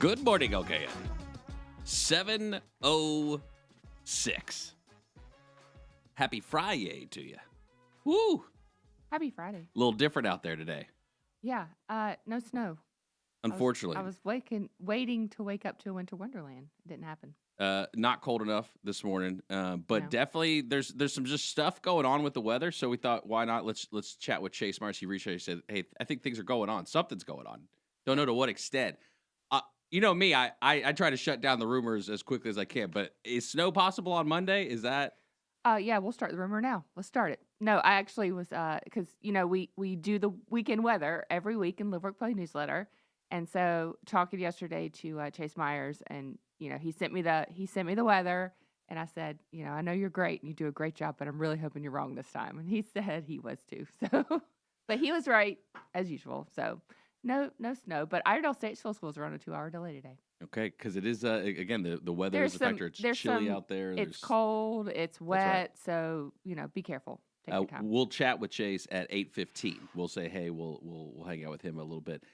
Good morning, LKN. 7:06. Happy FriYAY to you. Woo! Happy Friday. A little different out there today, Yeah, no snow. unfortunately. I was waiting to wake up to a winter wonderland. It didn't happen. Not cold enough this morning, but No. definitely there's some just stuff going on with the weather. So we thought, why not? Let's chat with Chase Myers. He reached out. He said, "Hey, I think things are going on. Something's going on. Don't know to what extent." You know me, I try to shut down the rumors as quickly as I can. But is snow possible on Monday? Is that? Yeah, we'll start the rumor now. Let's start it. No, I actually was, because, we do the weekend weather every week in Live Work Play newsletter. And so talking yesterday to Chase Myers, and, he sent me the weather. And I said, I know you're great and you do a great job, but I'm really hoping you're wrong this time. And he said he was too. So, but he was right as usual. So no snow. But Iredell Statesville schools are on a 2-hour delay today. Okay, because it is, again, the weather is a factor. It's chilly out there. It's cold. It's wet. Right. So, be careful. Take your time. We'll chat with Chase at 8:15. We'll say, hey, we'll hang out with him a little bit.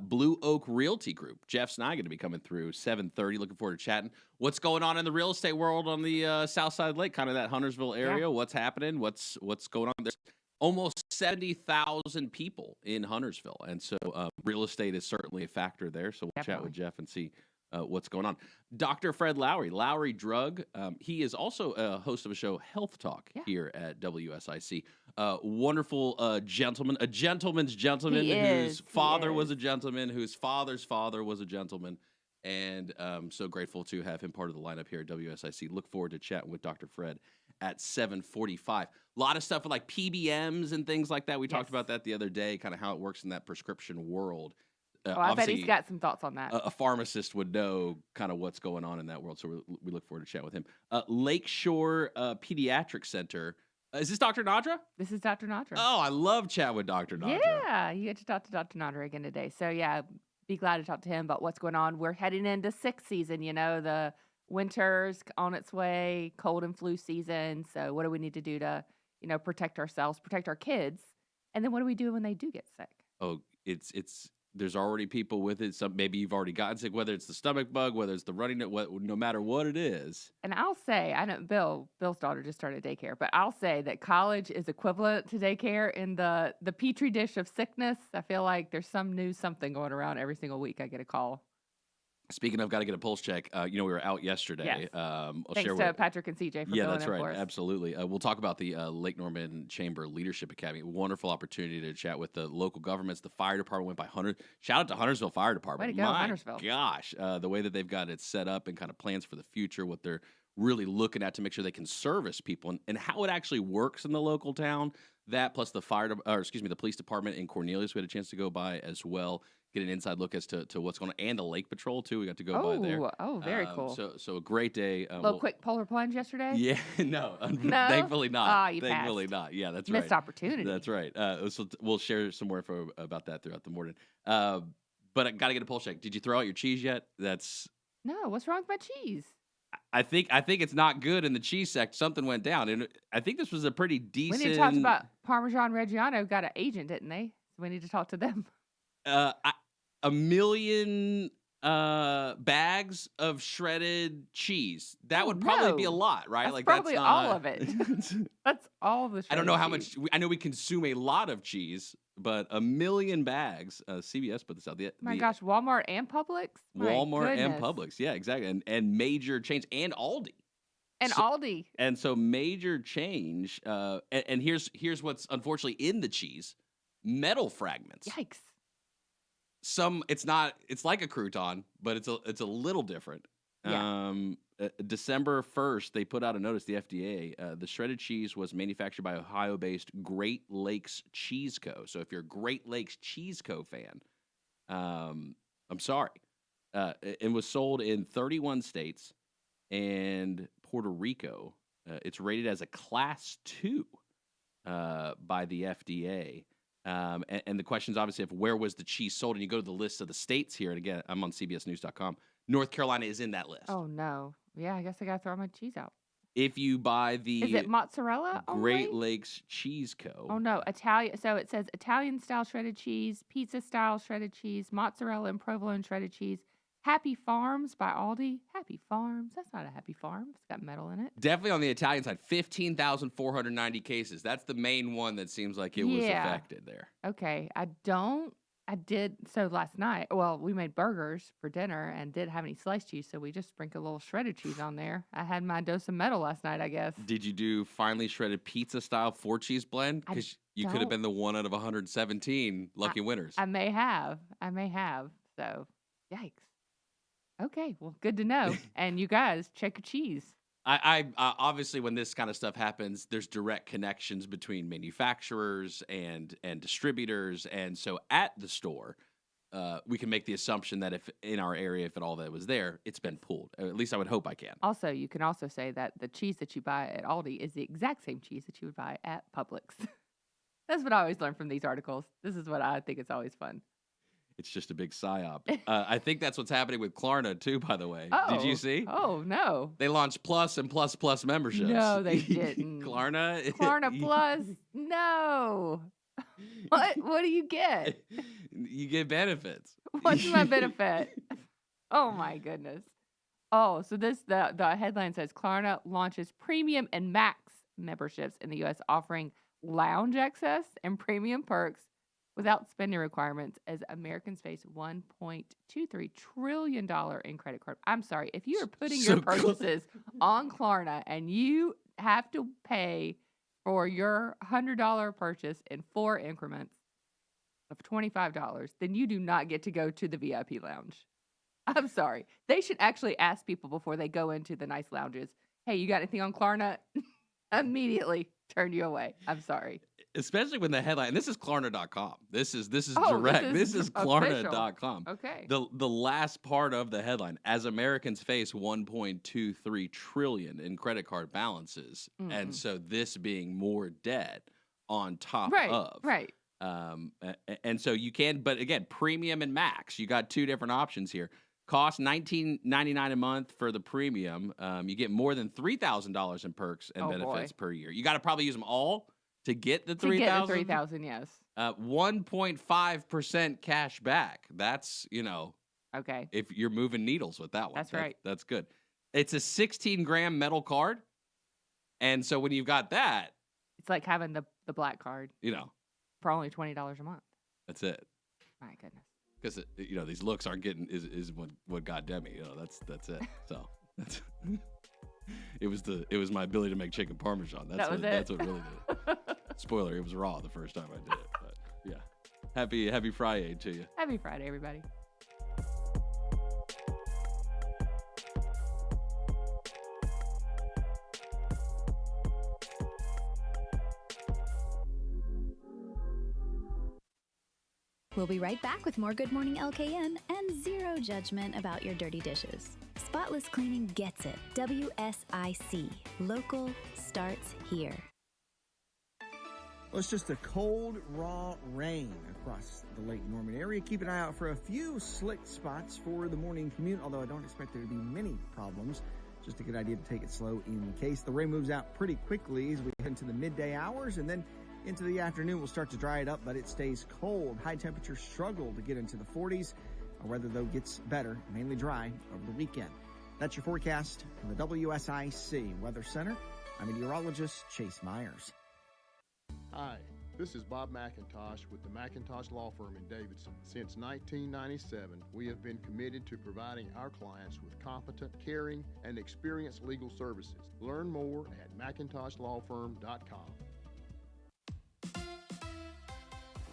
Blue Oak Realty Group. Jeff's and I going to be coming through 7:30. Looking forward to chatting. What's going on in the real estate world on the south side of the lake, kind of that Huntersville area? Yeah. What's happening? What's going on? There's almost 70,000 people in Huntersville. And so real estate is certainly a factor there. So we'll Definitely. Chat with Jeff and see what's going on. Dr. Fred Lowry, Lowry Drug. He is also a host of a show, Health Talk, here at WSIC. Wonderful gentleman, a gentleman's gentleman whose father was a gentleman, whose father's father was a gentleman. And so grateful to have him part of the lineup here at WSIC. Look forward to chatting with Dr. Fred at 7:45. A lot of stuff with like PBMs and things like that. We talked about that the other day, kind of how it works in that prescription world. I bet he's got some thoughts on that. A pharmacist would know kind of what's going on in that world, so we look forward to chatting with him. Lakeshore Pediatric Center. Is this Dr. Nadra? This is Dr. Nadra. Oh, I love chatting with Dr. Nadra. Yeah, you get to talk to Dr. Nadra again today. So, yeah, be glad to talk to him about what's going on. We're heading into sick season, the winter's on its way, cold and flu season. So what do we need to do to, protect ourselves, protect our kids? And then what do we do when they do get sick? Oh, it's there's already people with it. Some maybe you've already gotten sick, whether it's the stomach bug, whether it's the running, no matter what it is. And I'll say, I know Bill's daughter just started daycare, but I'll say that college is equivalent to daycare in the petri dish of sickness. I feel like there's something going around every single week. I get a call. Speaking of, got to get a pulse check. We were out yesterday. Yes. Thanks to Patrick and CJ for filling that's in right. for us. Absolutely. We'll talk about the Lake Norman Chamber Leadership Academy. Wonderful opportunity to chat with the local governments. The fire department went by Hunter. Shout out to Huntersville Fire Department. Way to go, Huntersville. Gosh, the way that they've got it set up and kind of plans for the future, what they're really looking at to make sure they can service people and how it actually works in the local town. That plus the the police department in Cornelius, we had a chance to go by as well. Get an inside look as to what's going on, and the lake patrol too. We got to go by there. Oh, very cool. So a great day. Quick polar plunge yesterday. Yeah, no, thankfully not. You thankfully passed. not. Yeah, that's Missed right. opportunity. That's right. So we'll share some more info about that throughout the morning. But I got to get a pulse check. Did you throw out your cheese yet? No. What's wrong with my cheese? I think it's not good in the cheese sector. Something went down, and I think this was a pretty decent. We need to talk about Parmesan Reggiano. Got an agent, didn't they? So we need to talk to them. 1 million bags of shredded cheese. That would probably be a lot, right? That's probably that's all of it. That's all of the shredded I don't know how cheese. much. I know we consume a lot of cheese, but 1 million bags. CBS put this out. My gosh, Walmart and Publix? Walmart and Publix. Yeah, exactly. And major chains and Aldi. And Aldi. And so major change. And here's what's unfortunately in the cheese: metal fragments. Yikes. It's like a crouton, but it's a little different. Yeah. December 1st, they put out a notice, the FDA. The shredded cheese was manufactured by Ohio-based Great Lakes Cheese Co. So if you're a Great Lakes Cheese Co. fan, I'm sorry. It was sold in 31 states and Puerto Rico. It's rated as a Class 2 by the FDA. And the question is obviously where was the cheese sold? And you go to the list of the states here. And again, I'm on CBSnews.com. North Carolina is in that list. Oh, no. Yeah, I guess I got to throw my cheese out. If you buy the Is it mozzarella Great only? Lakes Cheese Co. Oh, no. Italian. So it says Italian-style shredded cheese, pizza-style shredded cheese, mozzarella and provolone shredded cheese, Happy Farms by Aldi. Happy Farms. That's not a Happy Farm. It's got metal in it. Definitely on the Italian side, 15,490 cases. That's the main one that seems like it was affected there. Okay. So last night, we made burgers for dinner and didn't have any sliced cheese, so we just sprinkled a little shredded cheese on there. I had my dose of metal last night, I guess. Did you do finely shredded pizza style 4-cheese blend? Because you could have been the one out of 117 lucky winners. I may have. So, yikes. Okay, well, good to know. And you guys, check your cheese. I obviously, when this kind of stuff happens, there's direct connections between manufacturers and distributors, and so at the store, we can make the assumption that if in our area, if at all that was there, it's been pulled. At least I would hope I can. Also, you can also say that the cheese that you buy at Aldi is the exact same cheese that you would buy at Publix. That's what I always learn from these articles. This is what I think is always fun. It's just a big psyop. I think that's what's happening with Klarna, too, by the way. Oh, did you see? Oh, no. They launched Plus and Plus Plus memberships. No, they didn't. Klarna Plus? No. What do you get? You get benefits. What's my benefit? Oh, my goodness. Oh, so the headline says Klarna launches premium and max memberships in the U.S., offering lounge access and premium perks without spending requirements as Americans face $1.23 trillion in credit card. I'm sorry, if you are putting your purchases on Klarna and you have to pay for your $100 purchase in 4 increments of $25, then you do not get to go to the VIP lounge. I'm sorry. They should actually ask people before they go into the nice lounges, hey, you got anything on Klarna? Immediately turn you away. I'm sorry. Especially when the headline, and this is Klarna.com. This is direct. This is Klarna.com. Okay. The last part of the headline, as Americans face $1.23 trillion in credit card balances, and so this being more debt on top of. Right. And so you can, but again, premium and max, you got 2 different options here. Cost $19.99 a month for the premium. You get more than $3,000 in perks and benefits per year. You got to probably use them all to get the 3,000. To get the 3,000, yes. 1.5% cash back. That's, okay. If you're moving needles with that one. That's right. That's good. It's a 16-gram metal card. And so when you've got that, it's like having the black card. For only $20 a month. That's it. My goodness. Because these looks aren't getting is what got Demi. That's it. So that's it was my ability to make chicken parmesan. That's what really did it. Spoiler: it was raw the first time I did it. But yeah, happy FriYAY to you. Happy Friday, everybody. We'll be right back with more Good Morning LKN and zero judgment about your dirty dishes. Spotless cleaning gets it. WSIC. Local starts here. Well, it's just a cold, raw rain across the Lake Norman area. Keep an eye out for a few slick spots for the morning commute, although I don't expect there to be many problems. Just a good idea to take it slow in case. The rain moves out pretty quickly as we head into the midday hours, and then into the afternoon, we'll start to dry it up, but it stays cold. High temperatures struggle to get into the 40s. Our weather, though, gets better, mainly dry over the weekend. That's your forecast from the WSIC Weather Center. I'm meteorologist Chase Myers. Hi, this is Bob McIntosh with the McIntosh Law Firm in Davidson. Since 1997, we have been committed to providing our clients with competent, caring, and experienced legal services. Learn more at McIntoshLawFirm.com.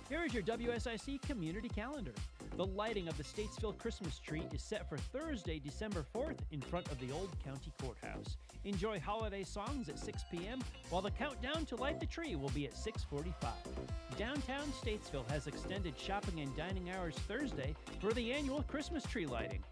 Here is your WSIC community calendar. The lighting of the Statesville Christmas tree is set for Thursday, December 4th in front of the old county courthouse. Enjoy holiday songs at 6 p.m., while the countdown to light the tree will be at 6:45. Downtown Statesville has extended shopping and dining hours Thursday for the annual Christmas tree lighting.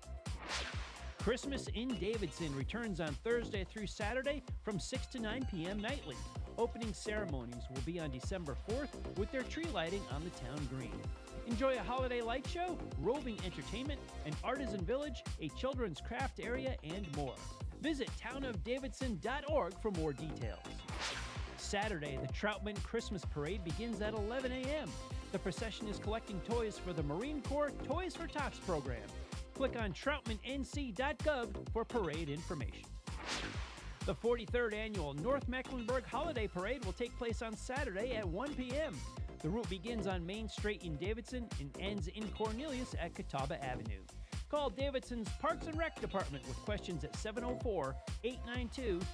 Christmas in Davidson returns on Thursday through Saturday from 6 to 9 p.m. nightly. Opening ceremonies will be on December 4th with their tree lighting on the town green. Enjoy a holiday light show, roving entertainment, an artisan village, a children's craft area, and more. Visit townofdavidson.org for more details. Saturday, the Troutman Christmas Parade begins at 11 a.m. The procession is collecting toys for the Marine Corps Toys for Tots program. click on troutmannc.gov for parade information. The 43rd annual North Mecklenburg Holiday Parade will take place on Saturday at 1 p.m. The route begins on Main Street in Davidson and ends in Cornelius at Catawba Avenue. Call Davidson's Parks and Rec Department with questions at 704-892-3349.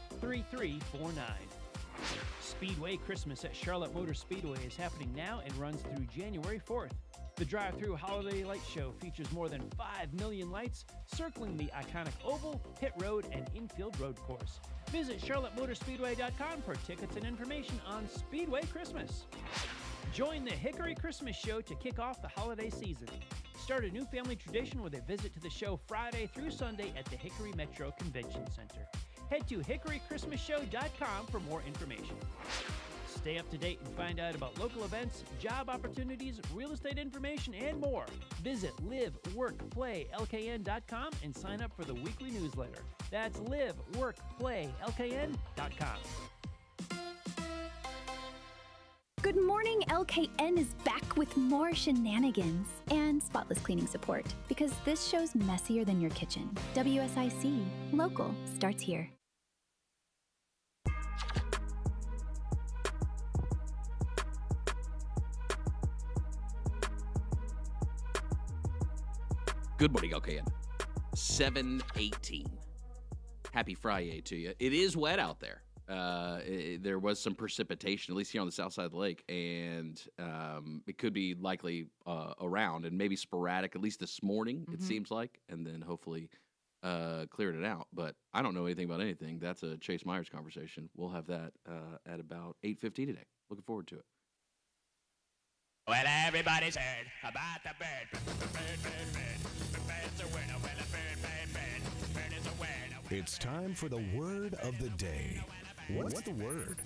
Speedway Christmas at Charlotte Motor Speedway is happening now and runs through January 4th. The drive-through holiday light show features more than 5 million lights circling the iconic oval, pit road, and infield road course. Visit charlottemotorspeedway.com for tickets and information on Speedway Christmas. Join the Hickory Christmas Show to kick off the holiday season. Start a new family tradition with a visit to the show Friday through Sunday at the Hickory Metro Convention Center. Head to hickorychristmasshow.com for more information. Stay up to date and find out about local events, job opportunities, real estate information, and more. Visit liveworkplaylkn.com and sign up for the weekly newsletter. That's liveworkplaylkn.com. Good morning, LKN is back with more shenanigans and spotless cleaning support because this show's messier than your kitchen. WSIC, local, starts here. Good morning, LKN. 7:18. Happy FriYAY to you. It is wet out there. There was some precipitation, at least here on the south side of the lake, and it could be likely around and maybe sporadic, at least this morning, it seems like, and then hopefully cleared it out. But I don't know anything about anything. That's a Chase Myers conversation. We'll have that at about 8:50 today. Looking forward to it. Well, everybody's heard about the bird. The bird's a winner. Well, a bird is a winner. It's time for the word of the day. What's the word?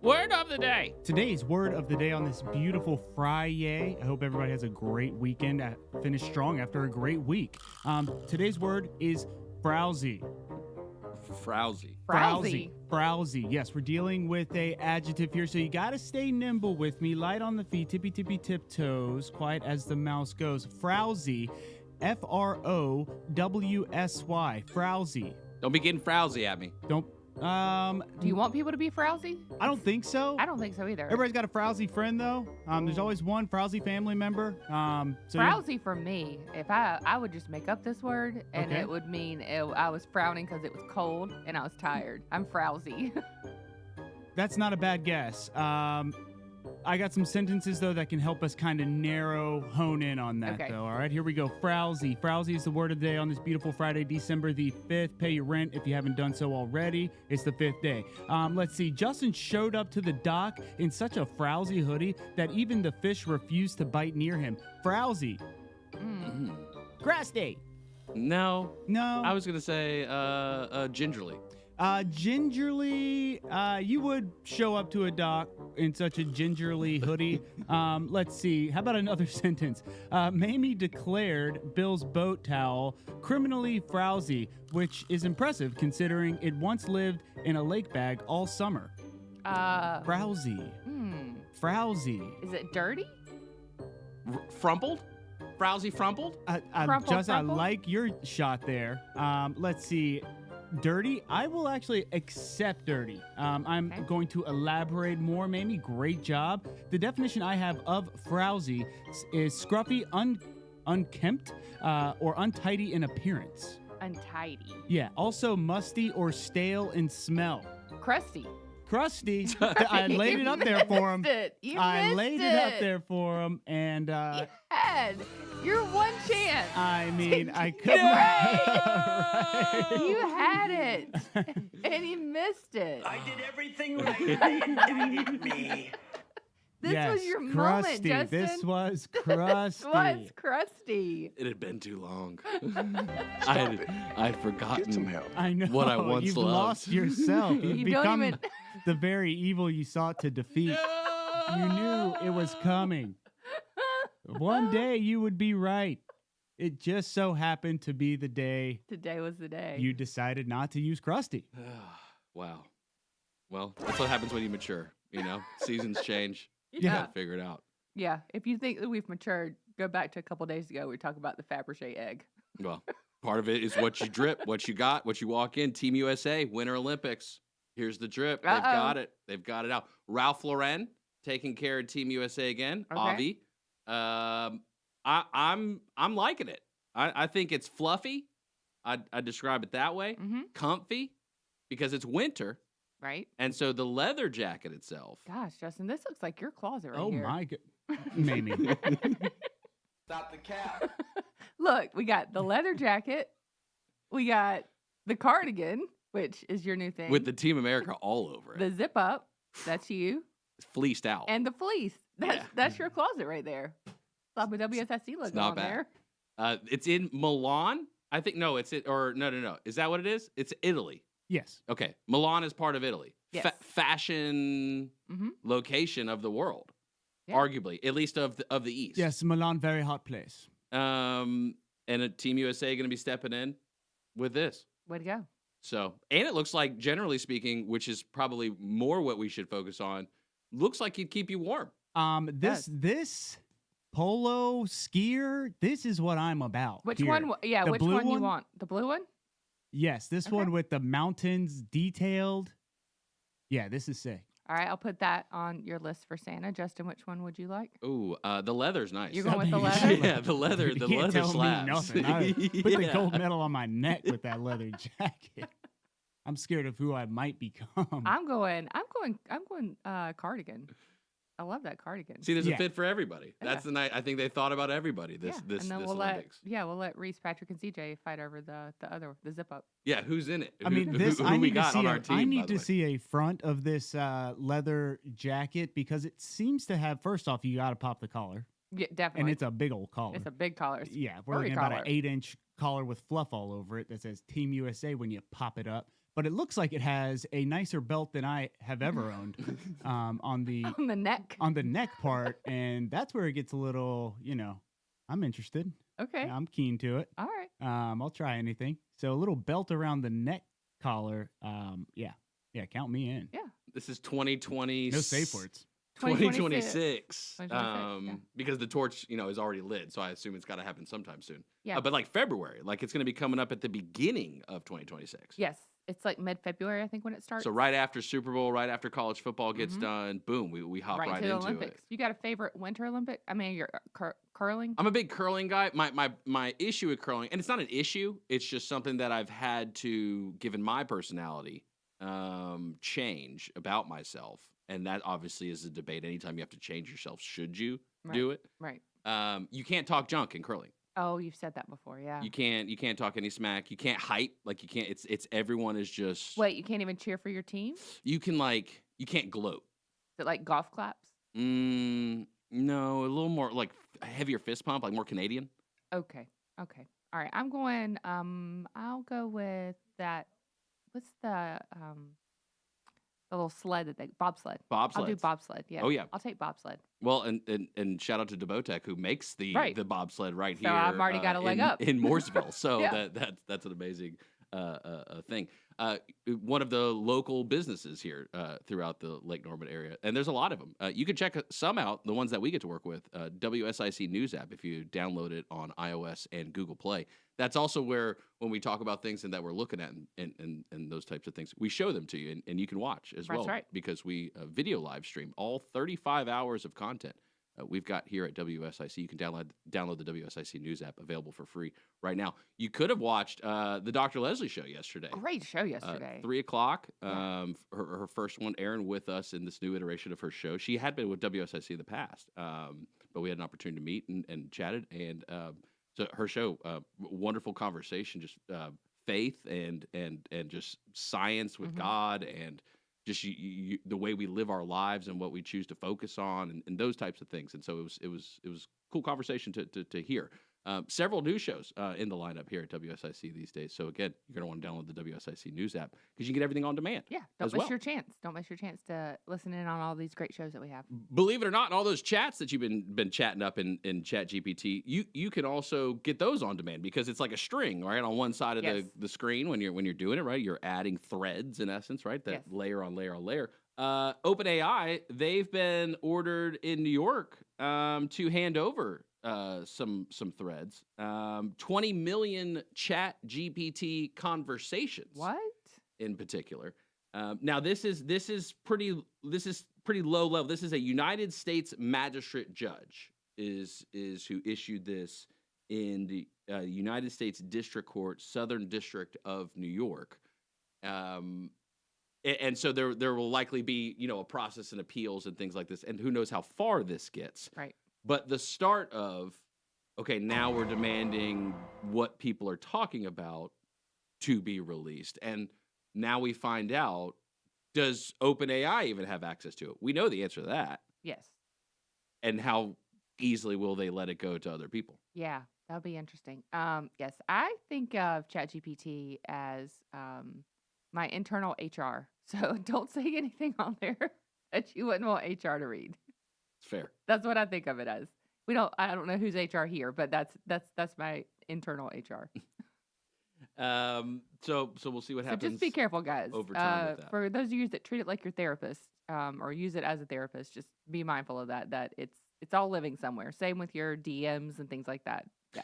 Word of the day. Today's word of the day on this beautiful FriYAY. I hope everybody has a great weekend. Finished strong after a great week. Today's word is frowsy. Frowsy. Frowsy. Yes, we're dealing with a adjective here, so you got to stay nimble with me. Light on the feet, tippy tiptoes, quiet as the mouse goes. Frowsy. Frowsy. Frowsy. Don't be getting frowsy at me. Don't. Do you want people to be frowsy? I don't think so. I don't think so either. Everybody's got a frowsy friend, though. There's always one frowsy family member. Frowsy for me, if I would just make up this word, and Okay. it would mean I was frowning because it was cold and I was tired. I'm frowsy. That's not a bad guess. I got some sentences, though, that can help us kind of hone in on that, Okay. though. All right, here we go. Frowsy. Frowsy is the word of the day on this beautiful Friday, December the 5th. Pay your rent if you haven't done so already. It's the 5th day. Let's see. Justin showed up to the dock in such a frowsy hoodie that even the fish refused to bite near him. Frowsy. Grass day. No. No. I was going to say gingerly. Gingerly, you would show up to a dock in such a gingerly hoodie. Let's see. How about another sentence? Mamie declared Bill's boat towel criminally frowsy, which is impressive considering it once lived in a lake bag all summer. Frowsy. Frowsy. Is it dirty? Frumpled? Frowsy frumpled? I Frumpled? like your shot there. Let's see. Dirty, I will actually accept dirty. I'm Okay. going to elaborate more, Mamie. Great job. The definition I have of frowsy is scruffy, unkempt, or untidy in appearance. Untidy. Yeah, also musty or stale in smell. Crusty. Crusty. I laid it up there for him. I laid it up it. there for him, and You had your one chance. I mean, I couldn't. You had it, and you missed it. I did everything right. They indicted me. This was your crusty. moment, Justin. This was crusty. was crusty. It had been too long. I'd forgotten. Get some help. I know. What I once You've loved. lost yourself. You've You don't become even- the very evil you sought to defeat. You knew it was coming. One day you would be right. It just so happened to be the day Today was the day. you decided not to use crusty. Wow. Well, that's what happens when you mature. You know, seasons change. You Yeah. gotta figure it out. Yeah. If you think that we've matured, go back to a couple days ago. We were talking about the Fabergé egg. Well, part of it is what you drip, what you got, what you walk in. Team USA, Winter Olympics. Here's the drip. They've got it. They've got it out. Ralph Lauren taking care of Team USA again. Okay. Avi. I'm liking it. I think it's fluffy. I describe it that way. Comfy, because it's winter. Right. And so the leather jacket itself. Gosh, Justin, this looks like your closet right Oh here. my god. Mamie. Stop the cap. Look, we got the leather jacket. We got the cardigan, which is your new thing. With the Team America all over it. the zip up, that's you. Fleeced out. And the fleece. That's your closet right there. Slap a WSIC logo not on bad. there. It's in Milan. I think, no. Is that what it is? It's Italy. Yes. Okay. Milan is part of Italy. Yes. Fashion location of the world. Yeah. Arguably, at least of the East. Yes, Milan, very hot place. And a Team USA going to be stepping in with this. Way to go. So, and it looks like, generally speaking, which is probably more what we should focus on, looks like it'd keep you warm. This polo skier, this is what I'm about. Which here. one? Yeah, The which blue one you want? The blue one? Yes, this one with the mountains detailed. Yeah, this is sick. All right, I'll put that on your list for Santa. Justin, which one would you like? Ooh, the leather's nice. You're going with the leather? Yeah, the leather. You The can't leather tell slabs. me nothing. I put the Yeah. gold medal on my neck with that leather jacket. I'm scared of who I might become. I'm going cardigan. I love that cardigan. See, there's a fit for everybody. Yeah. That's the night. I think they thought about everybody. This and then we'll Olympics. we'll let Reese, Patrick, and CJ fight over the zip up. Yeah, who's in it? I mean, this who I we need to got see. on our team. I by need the to way. see a front of this leather jacket because it seems to have. First off, you got to pop the collar, Yeah, definitely. and it's a big old collar. It's a big collar. It's Yeah, we're furry looking at about collar. an 8-inch collar with fluff all over it that says Team USA when you pop it up. But it looks like it has a nicer belt than I have ever owned on the on the neck. on the neck part, and that's where it gets a little. I'm interested. Okay. I'm keen to it. All right. I'll try anything. So a little belt around the neck collar. Yeah, count me in. Yeah. This is 2020. No safe words. 2026. 2026, yeah. Because the torch, is already lit, so I assume it's got to happen sometime soon. Yeah. But like February, like it's going to be coming up at the beginning of 2026. Yes. It's like mid-February, I think, when it starts. So right after Super Bowl, right after college football gets done, boom, we hop right to the into Olympics. it. You got a favorite Winter Olympic? I mean, you're curling? I'm a big curling guy. My issue with curling, and it's not an issue, it's just something that I've had to, given my personality, change about myself. And that obviously is a debate. Anytime you have to change yourself, should you do it? Right. You can't talk junk in curling. Oh, you've said that before, yeah. You can't talk any smack. You can't hype. Like you can't. It's everyone is just. Wait, you can't even cheer for your team? Is You can't gloat. it like golf claps? No, a little more like heavier fist pump, like more Canadian. Okay. All right. I'm going. I'll go with that. What's the little sled that bobsled? I'll do Bobsleds. bobsled. Yeah. Oh, yeah. I'll take bobsled. Well, and shout out to Debotec who makes the bobsled right So here. I've already got a leg up. in Mooresville. So Yeah. that's an amazing thing. One of the local businesses here throughout the Lake Norman area, and there's a lot of them. You can check some out, the ones that we get to work with. WSIC News app, if you download it on iOS and Google Play. That's also where, when we talk about things and that we're looking at and those types of things, we show them to you and you can watch as well. That's right. Because we video live stream all 35 hours of content we've got here at WSIC. You can download the WSIC News app, available for free right now. You could have watched the Dr. Leslie show yesterday. Great show yesterday. 3 o'clock. Her first one airing with us in this new iteration of her show. She had been with WSIC in the past, but we had an opportunity to meet and chatted. And so her show, wonderful conversation, just faith and just science with God and just the way we live our lives and what we choose to focus on and those types of things. And so it was cool conversation to hear. Several news shows in the lineup here at WSIC these days. So again, you're going to want to download the WSIC News app because you can get everything on demand. Yeah, don't as miss well. your chance. Don't miss your chance to listen in on all these great shows that we have. Believe it or not, all those chats that you've been chatting up in ChatGPT, you can also get those on demand because it's like a string, right? On one side of the screen when you're doing it, right? You're adding threads in essence, right? That layer on layer on layer. OpenAI, they've been ordered in New York to hand over some threads. 20 million Chat GPT conversations. What? In particular. Now this is pretty low level. This is a United States magistrate judge is who issued this in the United States District Court, Southern District of New York. And so there will likely be, a process and appeals and things like this, and who knows how far this gets. Right. But the start of, okay, now we're demanding what people are talking about to be released. And now we find out, does OpenAI even have access to it? We know the answer to that. Yes. And how easily will they let it go to other people? Yeah, that'll be interesting. Yes, I think of ChatGPT as my internal HR. So don't say anything on there that you wouldn't want HR to read. It's fair. That's what I think of it as. I don't know who's HR here, but that's my internal HR. So we'll see what happens. So just be careful, guys. Over time with that. For those of you that treat it like your therapist, or use it as a therapist, just be mindful of that it's all living somewhere. Same with your DMs and things like that. Yeah.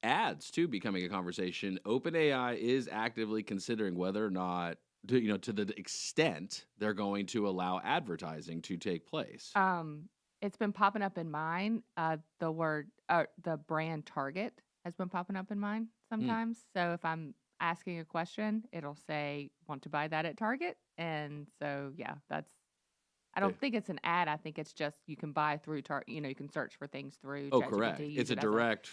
Ads too becoming a conversation. OpenAI is actively considering whether or not to the extent they're going to allow advertising to take place. It's been popping up in mine. The brand Target has been popping up in mine sometimes. So if I'm asking a question, it'll say, want to buy that at Target? And so, yeah, I don't think it's an ad. I think it's just you can buy through Target. You can search for things through ChatGPT. Correct. It's a direct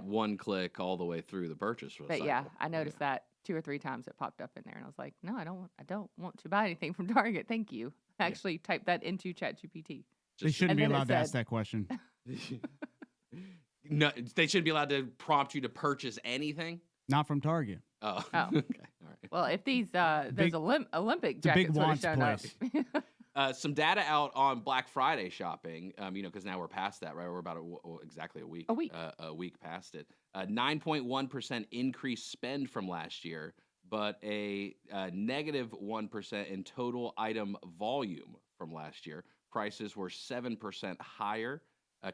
one click all the way through the purchase But cycle. yeah, I noticed that 2 or 3 times it popped up in there, and I was like, no, I don't want to buy anything from Target. Thank you. I actually typed that into ChatGPT. They shouldn't be allowed to ask that question. No, they shouldn't be allowed to prompt you to purchase anything. Not from Target. Oh. Oh. Okay. All right. Well, if these those Olympic it's a big jackets would have wants shown place. up. Some data out on Black Friday shopping, because now we're past that, right? We're about exactly a week. A week past it. 9.1% increased spend from last year, but a negative 1% in total item volume from last year. Prices were 7% higher.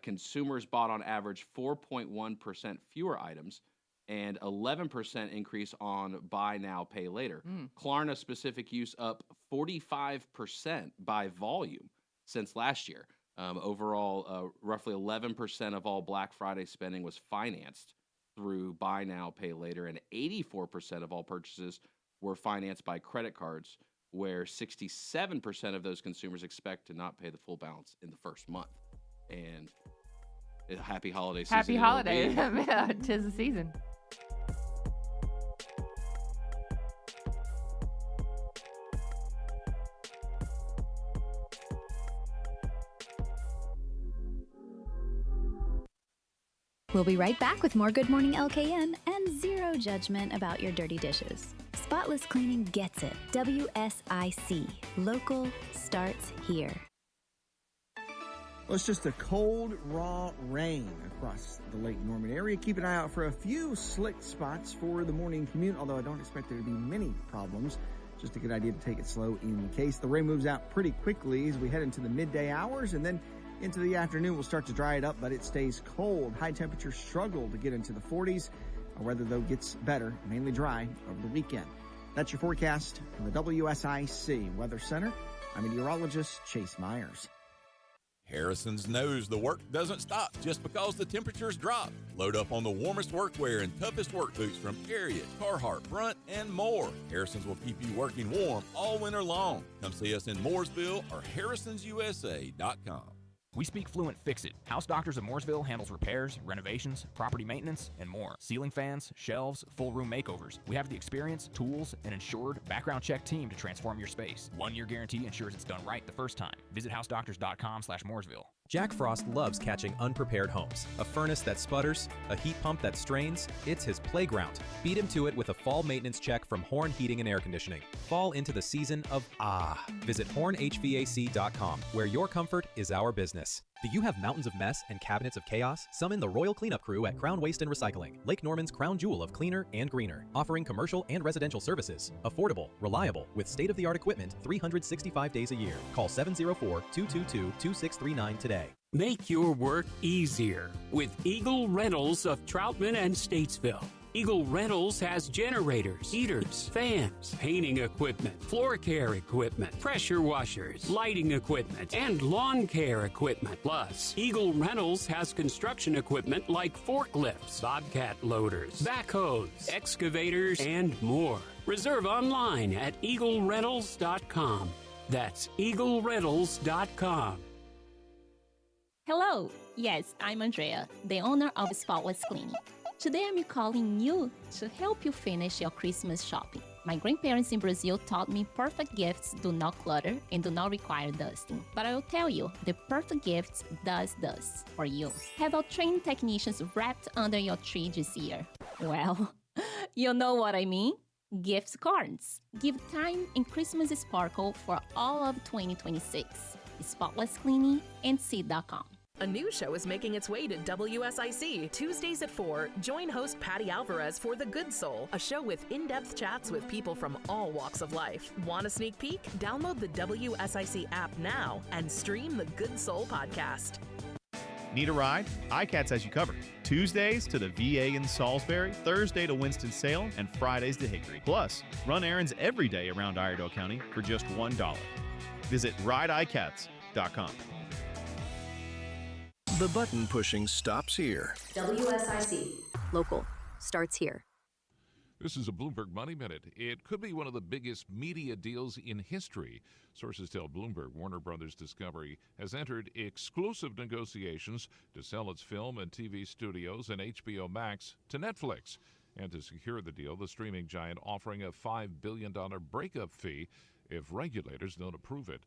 Consumers bought on average 4.1% fewer items, and 11% increase on buy now, pay later. Klarna specific use up 45% by volume since last year. Overall, roughly 11% of all Black Friday spending was financed through buy now, pay later, and 84% of all purchases were financed by credit cards, where 67% of those consumers expect to not pay the full balance in the first month. And happy holiday season. Happy holidays. 'Tis the season. We'll be right back with more Good Morning LKN and zero judgment about your dirty dishes. Spotless cleaning gets it. WSIC. Local starts here. Well, it's just a cold, raw rain across the Lake Norman area. Keep an eye out for a few slick spots for the morning commute, although I don't expect there to be many problems. Just a good idea to take it slow in case. The rain moves out pretty quickly as we head into the midday hours, and then into the afternoon we'll start to dry it up, but it stays cold. High temperatures struggle to get into the 40s. Our weather, though, gets better, mainly dry over the weekend. That's your forecast from the WSIC Weather Center. I'm meteorologist Chase Myers. Harrison's knows the work doesn't stop just because the temperatures drop. Load up on the warmest workwear and toughest work boots from Ariat, Carhartt, Brunt, and more. Harrison's will keep you working warm all winter long. Come see us in Mooresville or harrisonsusa.com. We speak fluent Fix-It. House Doctors of Mooresville handles repairs, renovations, property maintenance, and more. Ceiling fans, shelves, full room makeovers. We have the experience, tools, and insured background check team to transform your space. 1-year guarantee ensures it's done right the first time. Visit housedoctors.com/Mooresville. Jack Frost loves catching unprepared homes. A furnace that sputters, a heat pump that strains, it's his playground. Beat him to it with a fall maintenance check from Horn Heating and Air Conditioning. Fall into the season of ah. Visit hornhvac.com, where your comfort is our business. Do you have mountains of mess and cabinets of chaos? Summon the Royal Cleanup Crew at Crown Waste and Recycling, Lake Norman's crown jewel of cleaner and greener, offering commercial and residential services. Affordable, reliable, with state-of-the-art equipment 365 days a year. Call 704-222-2639 today. Make your work easier with Eagle Rentals of Troutman and Statesville. Eagle Rentals has generators, heaters, fans, painting equipment, floor care equipment, pressure washers, lighting equipment, and lawn care equipment. Plus, Eagle Rentals has construction equipment like forklifts, bobcat loaders, backhoes, excavators, and more. Reserve online at eaglerentals.com. That's eaglerentals.com. Hello. Yes, I'm Andrea, the owner of Spotless Cleaning. Today I'm calling you to help you finish your Christmas shopping. My grandparents in Brazil taught me perfect gifts do not clutter and do not require dusting. But I will tell you, the perfect gifts does this for you. Have our trained technicians wrapped under your tree this year. Well, you know what I mean. Gift cards. Give time and Christmas sparkle for all of 2026. Spotless Cleaning and Seed.com. A new show is making its way to WSIC. Tuesdays at 4, join host Patty Alvarez for The Good Soul, a show with in-depth chats with people from all walks of life. Want a sneak peek? Download the WSIC app now and stream The Good Soul podcast. Need a ride? ICATS has you covered. Tuesdays to the VA in Salisbury, Thursday to Winston-Salem, and Fridays to Hickory. Plus, run errands every day around Iredell County for just $1. Visit rideicats.com. The button pushing stops here. WSIC. Local starts here. This is a Bloomberg Money Minute. It could be one of the biggest media deals in history. Sources tell Bloomberg Warner Brothers Discovery has entered exclusive negotiations to sell its film and TV studios and HBO Max to Netflix. And to secure the deal, the streaming giant offering a $5 billion breakup fee if regulators don't approve it.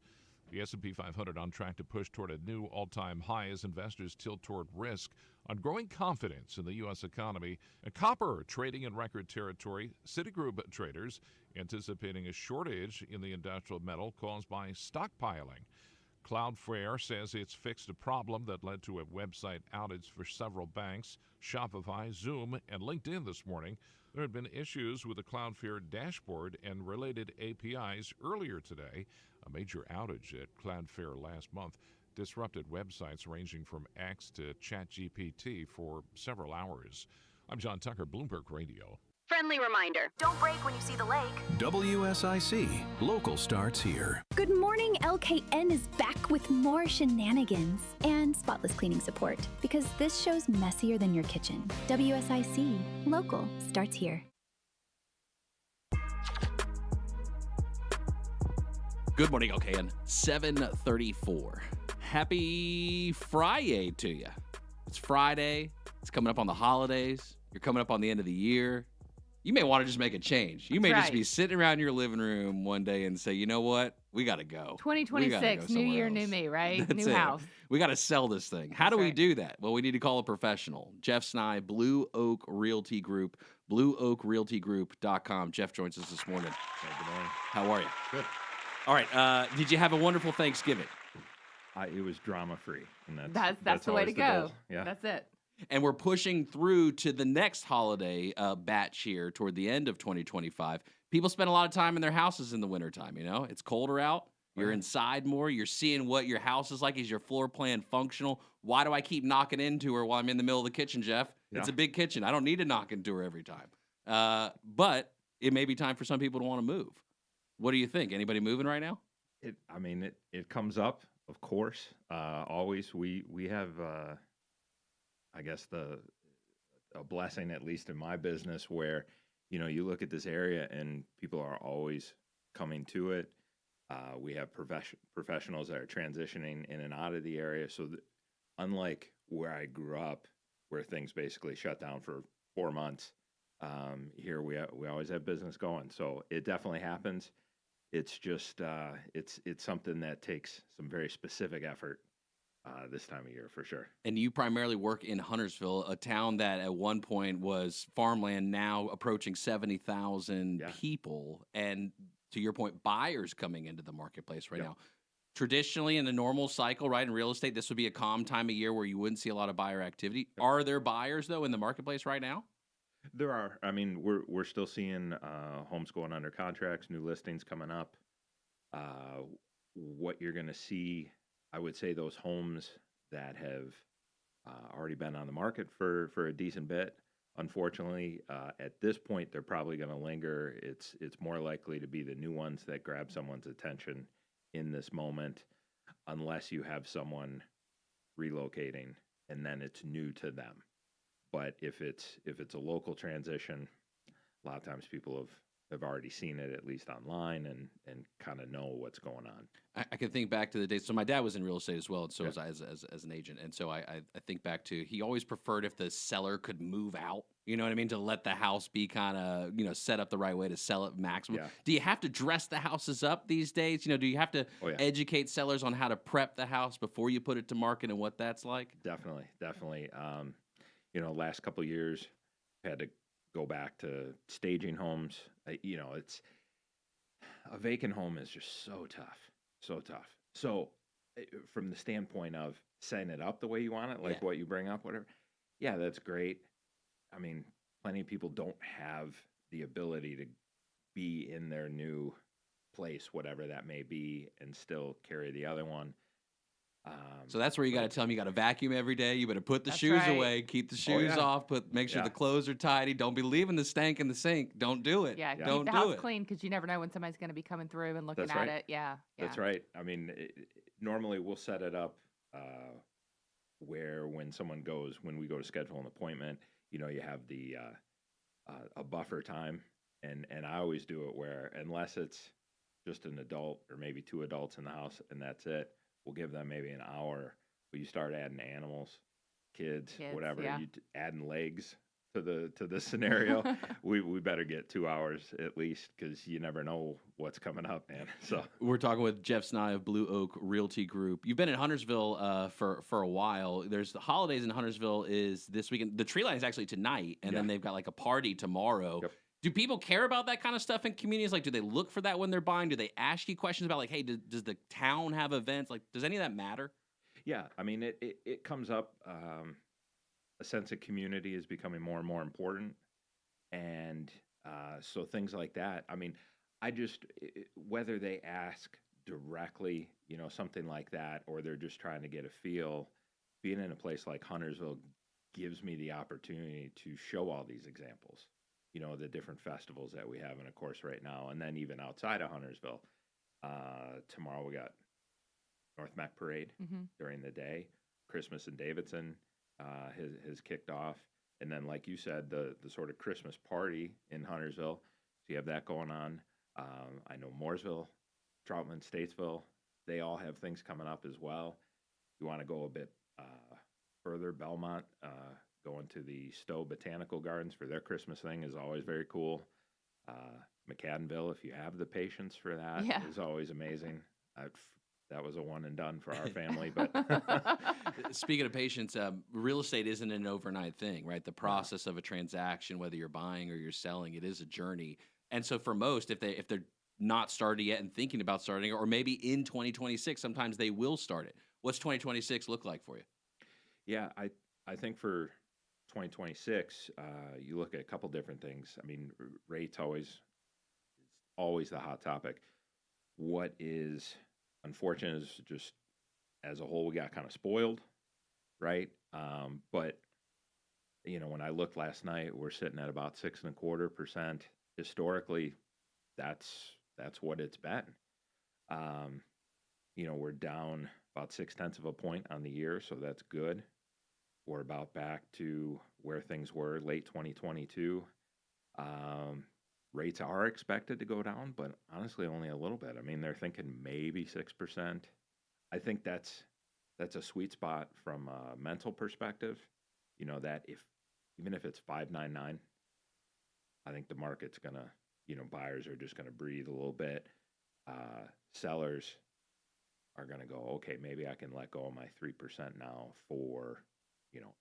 The S&P 500 on track to push toward a new all-time high as investors tilt toward risk on growing confidence in the U.S. economy. And copper trading in record territory. Citigroup traders anticipating a shortage in the industrial metal caused by stockpiling. Cloudflare says it's fixed a problem that led to a website outage for several banks, Shopify, Zoom, and LinkedIn this morning. There had been issues with the Cloudflare dashboard and related APIs earlier today. A major outage at Cloudflare last month disrupted websites ranging from X to ChatGPT for several hours. I'm John Tucker, Bloomberg Radio. Friendly reminder, don't brake when you see the lake. WSIC. Local starts here. Good morning, LKN is back with more shenanigans and spotless cleaning support because this show's messier than your kitchen. WSIC. Local starts here. Good morning, LKN. 7:34. Happy FriYAY to you. It's Friday. It's coming up on the holidays. You're coming up on the end of the year. You may want to just make a change. You may just be sitting around your living room one day and say, you know what? We got to go. 2026, new year, new me, right? That's new it. house. We got to sell this thing. How do we do that? Well, we need to call a professional. Jeff Snye, Blue Oak Realty Group, blueoakrealtygroup.com. Jeff joins us this morning. Hey, good morning. How are you? Good. All right. Did you have a wonderful Thanksgiving? It was drama-free. And That's the way to go. Goal. Yeah. That's it. And we're pushing through to the next holiday batch here toward the end of 2025. People spend a lot of time in their houses in the wintertime, you know? It's colder out. You're inside more. You're seeing what your house is like. Is your floor plan functional? Why do I keep knocking into her while I'm in the middle of the kitchen, Jeff? Yeah. It's a big kitchen. I don't need to knock into her every time. But it may be time for some people to want to move. What do you think? Anybody moving right now? It comes up, of course. Always. We have... I guess a blessing, at least in my business, where, you look at this area and people are always coming to it. We have professionals that are transitioning in and out of the area. So unlike where I grew up, where things basically shut down for 4 months, here we always have business going. So it definitely happens. It's just, it's something that takes some very specific effort. This time of year, for sure. And you primarily work in Huntersville, a town that at one point was farmland, now approaching 70,000 people. And to your point, buyers coming into the marketplace right now. Traditionally, in a normal cycle, right, in real estate, this would be a calm time of year where you wouldn't see a lot of buyer activity. Are there buyers, though, in the marketplace right now? There are. I mean, we're still seeing homes going under contracts, new listings coming up. What you're going to see, I would say those homes that have already been on the market for a decent bit. Unfortunately, at this point, they're probably going to linger. It's more likely to be the new ones that grab someone's attention in this moment, unless you have someone relocating and then it's new to them. But if it's a local transition, a lot of times people have already seen it, at least online, and kind of know what's going on. I can think back to the days. So my dad was in real estate as well, and so was I as an agent. And so I think back to, he always preferred if the seller could move out. You know what I mean? To let the house be kind of, set up the right way to sell it maximum. Yeah. Do you have to dress the houses up these days? Do you have to educate sellers on how to prep the house before you put it to market and what that's like? Definitely. Last couple of years, had to go back to staging homes. It's a vacant home is just so tough. So from the standpoint of setting it up the way you want it, like what you bring up, whatever, yeah, that's great. I mean, plenty of people don't have the ability to be in their new place, whatever that may be, and still carry the other one. So that's where you got to tell them you got to vacuum every day. You better put the That's shoes right. away, keep the shoes off, make sure the clothes are tidy. Don't be leaving the stank in the sink. Don't do it. Yeah, Don't keep the do house it. clean, because you never know when somebody's going to be coming through and looking That's at right. it. Yeah. That's right. I mean, normally we'll set it up where when we go to schedule an appointment, you have the a buffer time, and I always do it where, unless it's just an adult or maybe two adults in the house and that's it, we'll give them maybe an hour. But you start adding animals, kids, whatever, you adding legs to the scenario, we better get 2 hours at least, because you never know what's coming up, man. So we're talking with Jeff Snye of Blue Oak Realty Group. You've been in Huntersville for a while. There's the holidays in Huntersville is this weekend. The tree line is actually tonight, and then they've got like a party tomorrow. Yep. Do people care about that kind of stuff in communities? Like, do they look for that when they're buying? Do they ask you questions about, like, hey, does the town have events? Like, does any of that matter? Yeah, I mean, it comes up. A sense of community is becoming more and more important, and so things like that. I mean, whether they ask directly, something like that, or they're just trying to get a feel, being in a place like Huntersville gives me the opportunity to show all these examples, the different festivals that we have, and of course right now, and then even outside of Huntersville, tomorrow we got North Mac Parade during the day, Christmas in Davidson has kicked off, and then like you said, the sort of Christmas party in Huntersville, so you have that going on. I know Mooresville, Troutman, Statesville, they all have things coming up as well. You want to go a bit further, Belmont, going to the Stowe Botanical Gardens for their Christmas thing is always very cool. McAdenville, if you have the patience for that, is always amazing. That was a one and done for our family. But speaking of patience, real estate isn't an overnight thing, right? The process of a transaction, whether you're buying or you're selling, it is a journey. And so for most, if they're not started yet and thinking about starting, or maybe in 2026, sometimes they will start it. What's 2026 look like for you? Yeah, I think for 2026, you look at a couple different things. I mean, rates always the hot topic. What is unfortunate is just as a whole, we got kind of spoiled, right? But when I looked last night, we're sitting at about 6.25%. Historically, that's what it's been. We're down about 0.6 points on the year, so that's good. We're about back to where things were late 2022. Rates are expected to go down, but honestly, only a little bit. I mean, they're thinking maybe 6%. I think that's a sweet spot from a mental perspective. That even if it's 5.99, I think the market's gonna, buyers are just gonna breathe a little bit. Sellers are gonna go, okay, maybe I can let go of my 3% now for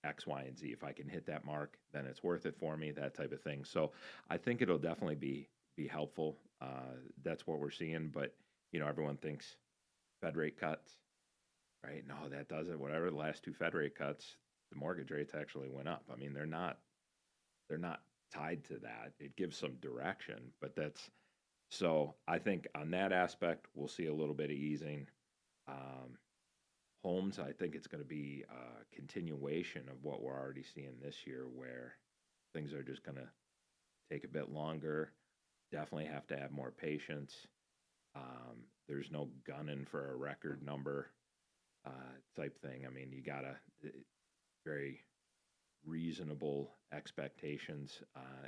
X, Y, and Z. If I can hit that mark, then it's worth it for me, that type of thing. So I think it'll definitely be helpful. That's what we're seeing. But, everyone thinks Fed rate cuts, right? No, that doesn't. Whatever the last two Fed rate cuts, the mortgage rates actually went up. I mean, they're not tied to that. It gives some direction, but so I think on that aspect, we'll see a little bit of easing. homes, I think it's going to be a continuation of what we're already seeing this year, where things are just going to take a bit longer. Definitely have to have more patience. There's no gunning for a record number type thing. I mean, you gotta very reasonable expectations,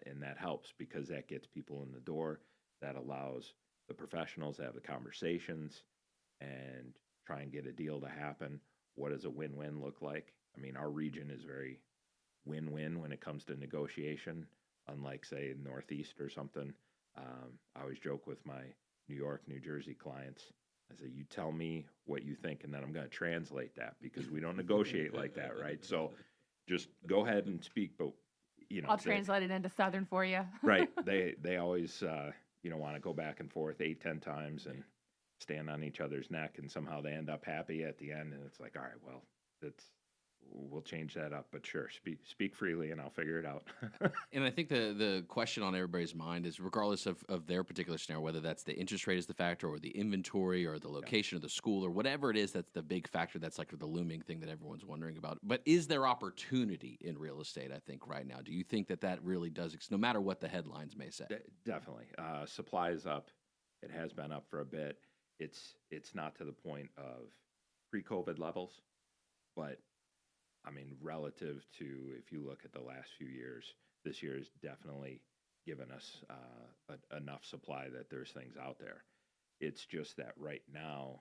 and that helps because that gets people in the door. That allows the professionals to have the conversations and try and get a deal to happen. What does a win-win look like? I mean, our region is very win-win when it comes to negotiation, unlike, say, Northeast or something. I always joke with my New York, New Jersey clients. I say, you tell me what you think, and then I'm going to translate that because we don't negotiate like that, right? So just go ahead and speak, but, you know. I'll translate it into Southern for you. Right. They always, want to go back and forth 8, 10 times and stand on each other's neck, and somehow they end up happy at the end, and it's like, all right, well, we'll change that up, but sure, speak freely and I'll figure it out. And I think the question on everybody's mind is, regardless of their particular scenario, whether that's the interest rate is the factor or the inventory or the location of the school or whatever it is, that's the big factor. That's like the looming thing that everyone's wondering about. But is there opportunity in real estate, I think, right now? Do you think that really does, no matter what the headlines may say? Definitely. Supply is up. It has been up for a bit. It's not to the point of pre-COVID levels, but I mean, relative to, if you look at the last few years, this year has definitely given us enough supply that there's things out there. It's just that right now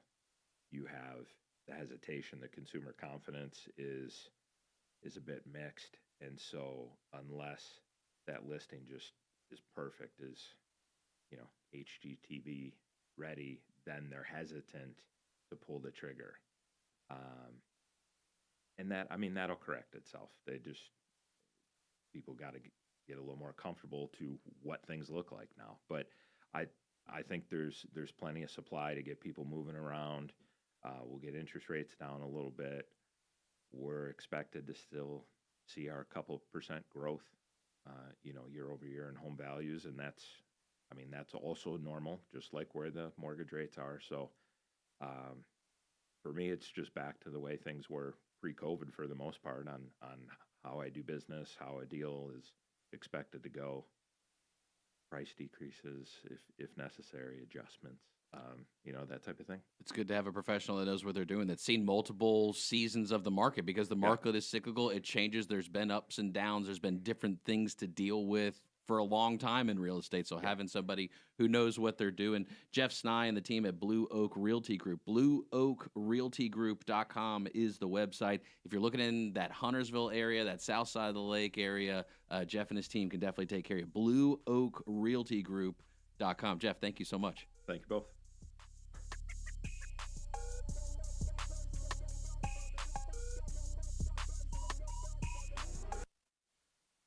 you have the hesitation, the consumer confidence is a bit mixed. And so unless that listing just is perfect, is, HGTV ready, then they're hesitant to pull the trigger. And that'll correct itself. People got to get a little more comfortable to what things look like now. But I think there's plenty of supply to get people moving around. We'll get interest rates down a little bit. We're expected to still see our couple percent growth, year over year in home values, and that's also normal, just like where the mortgage rates are. So for me, it's just back to the way things were pre-COVID for the most part on how I do business, how a deal is expected to go, price decreases if necessary, adjustments, that type of thing. It's good to have a professional that knows what they're doing, that's seen multiple seasons of the market, because the market is cyclical. It changes. There's been ups and downs. There's been different things to deal with for a long time in real estate. So having somebody who knows what they're doing. Jeff Snye and the team at Blue Oak Realty Group. BlueOakRealtyGroup.com is the website. If you're looking in that Huntersville area, that south side of the lake area, Jeff and his team can definitely take care of you. BlueOakRealtyGroup.com. Jeff, thank you so much. Thank you both.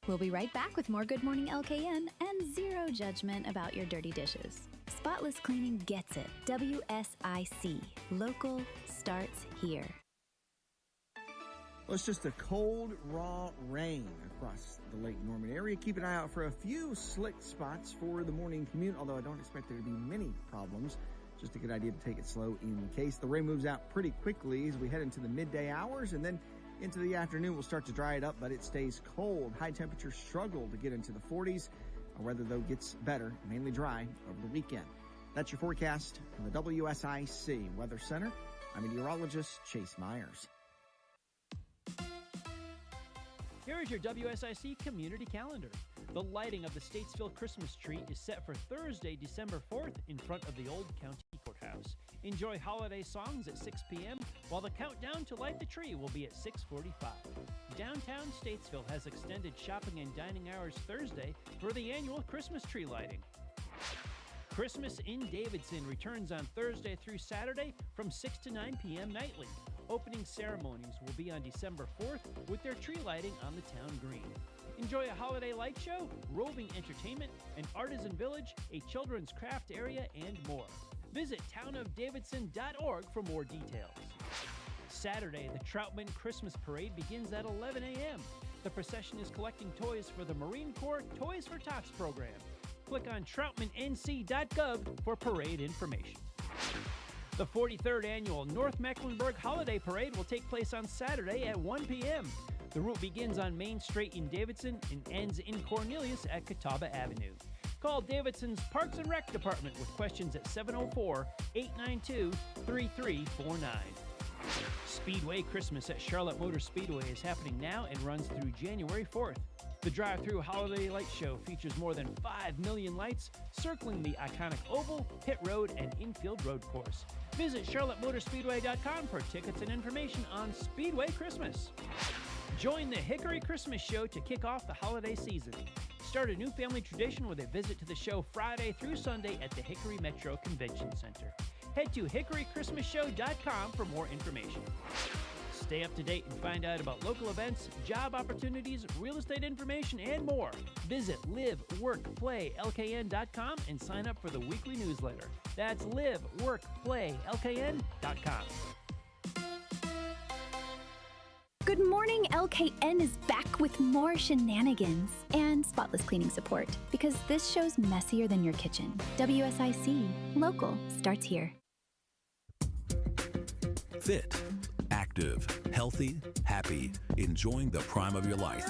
We'll be right back with more Good Morning LKN and zero judgment about your dirty dishes. Spotless cleaning gets it. WSIC. Local starts here. Well, it's just a cold, raw rain across the Lake Norman area. Keep an eye out for a few slick spots for the morning commute, although I don't expect there to be many problems. Just a good idea to take it slow in case. The rain moves out pretty quickly as we head into the midday hours, and then into the afternoon, we'll start to dry it up, but it stays cold. High temperatures struggle to get into the 40s. Our weather, though, gets better, mainly dry over the weekend. That's your forecast from the WSIC Weather Center. I'm meteorologist Chase Myers. Here is your WSIC community calendar. The lighting of the Statesville Christmas tree is set for Thursday, December 4th in front of the Old County Courthouse. Enjoy holiday songs at 6 p.m., while the countdown to light the tree will be at 6:45. Downtown Statesville has extended shopping and dining hours Thursday for the annual Christmas tree lighting. Christmas in Davidson returns on Thursday through Saturday from 6 to 9 p.m. nightly. Opening ceremonies will be on December 4th with their tree lighting on the town green. Enjoy a holiday light show, roving entertainment, an artisan village, a children's craft area, and more. Visit townofdavidson.org for more details. Saturday, the Troutman Christmas Parade begins at 11 a.m. The procession is collecting toys for the Marine Corps Toys for Tots program. Click on troutmannc.gov for parade information. The 43rd annual North Mecklenburg Holiday Parade will take place on Saturday at 1 p.m. The route begins on Main Street in Davidson and ends in Cornelius at Catawba Avenue. Call Davidson's Parks and Rec Department with questions at 704-892-3349. Speedway Christmas at Charlotte Motor Speedway is happening now and runs through January 4th. The drive-through holiday light show features more than 5 million lights circling the iconic oval, pit road, and infield road course. Visit charlottemotorspeedway.com for tickets and information on Speedway Christmas. Join the Hickory Christmas Show to kick off the holiday season. Start a new family tradition with a visit to the show Friday through Sunday at the Hickory Metro Convention Center. Head to hickorychristmasshow.com for more information. Stay up to date and find out about local events, job opportunities, real estate information, and more. Visit liveworkplaylkn.com and sign up for the weekly newsletter. That's liveworkplaylkn.com. Good Morning LKN is back with more shenanigans and spotless cleaning support because this show's messier than your kitchen. WSIC, local, starts here. Fit, active, healthy, happy, enjoying the prime of your life.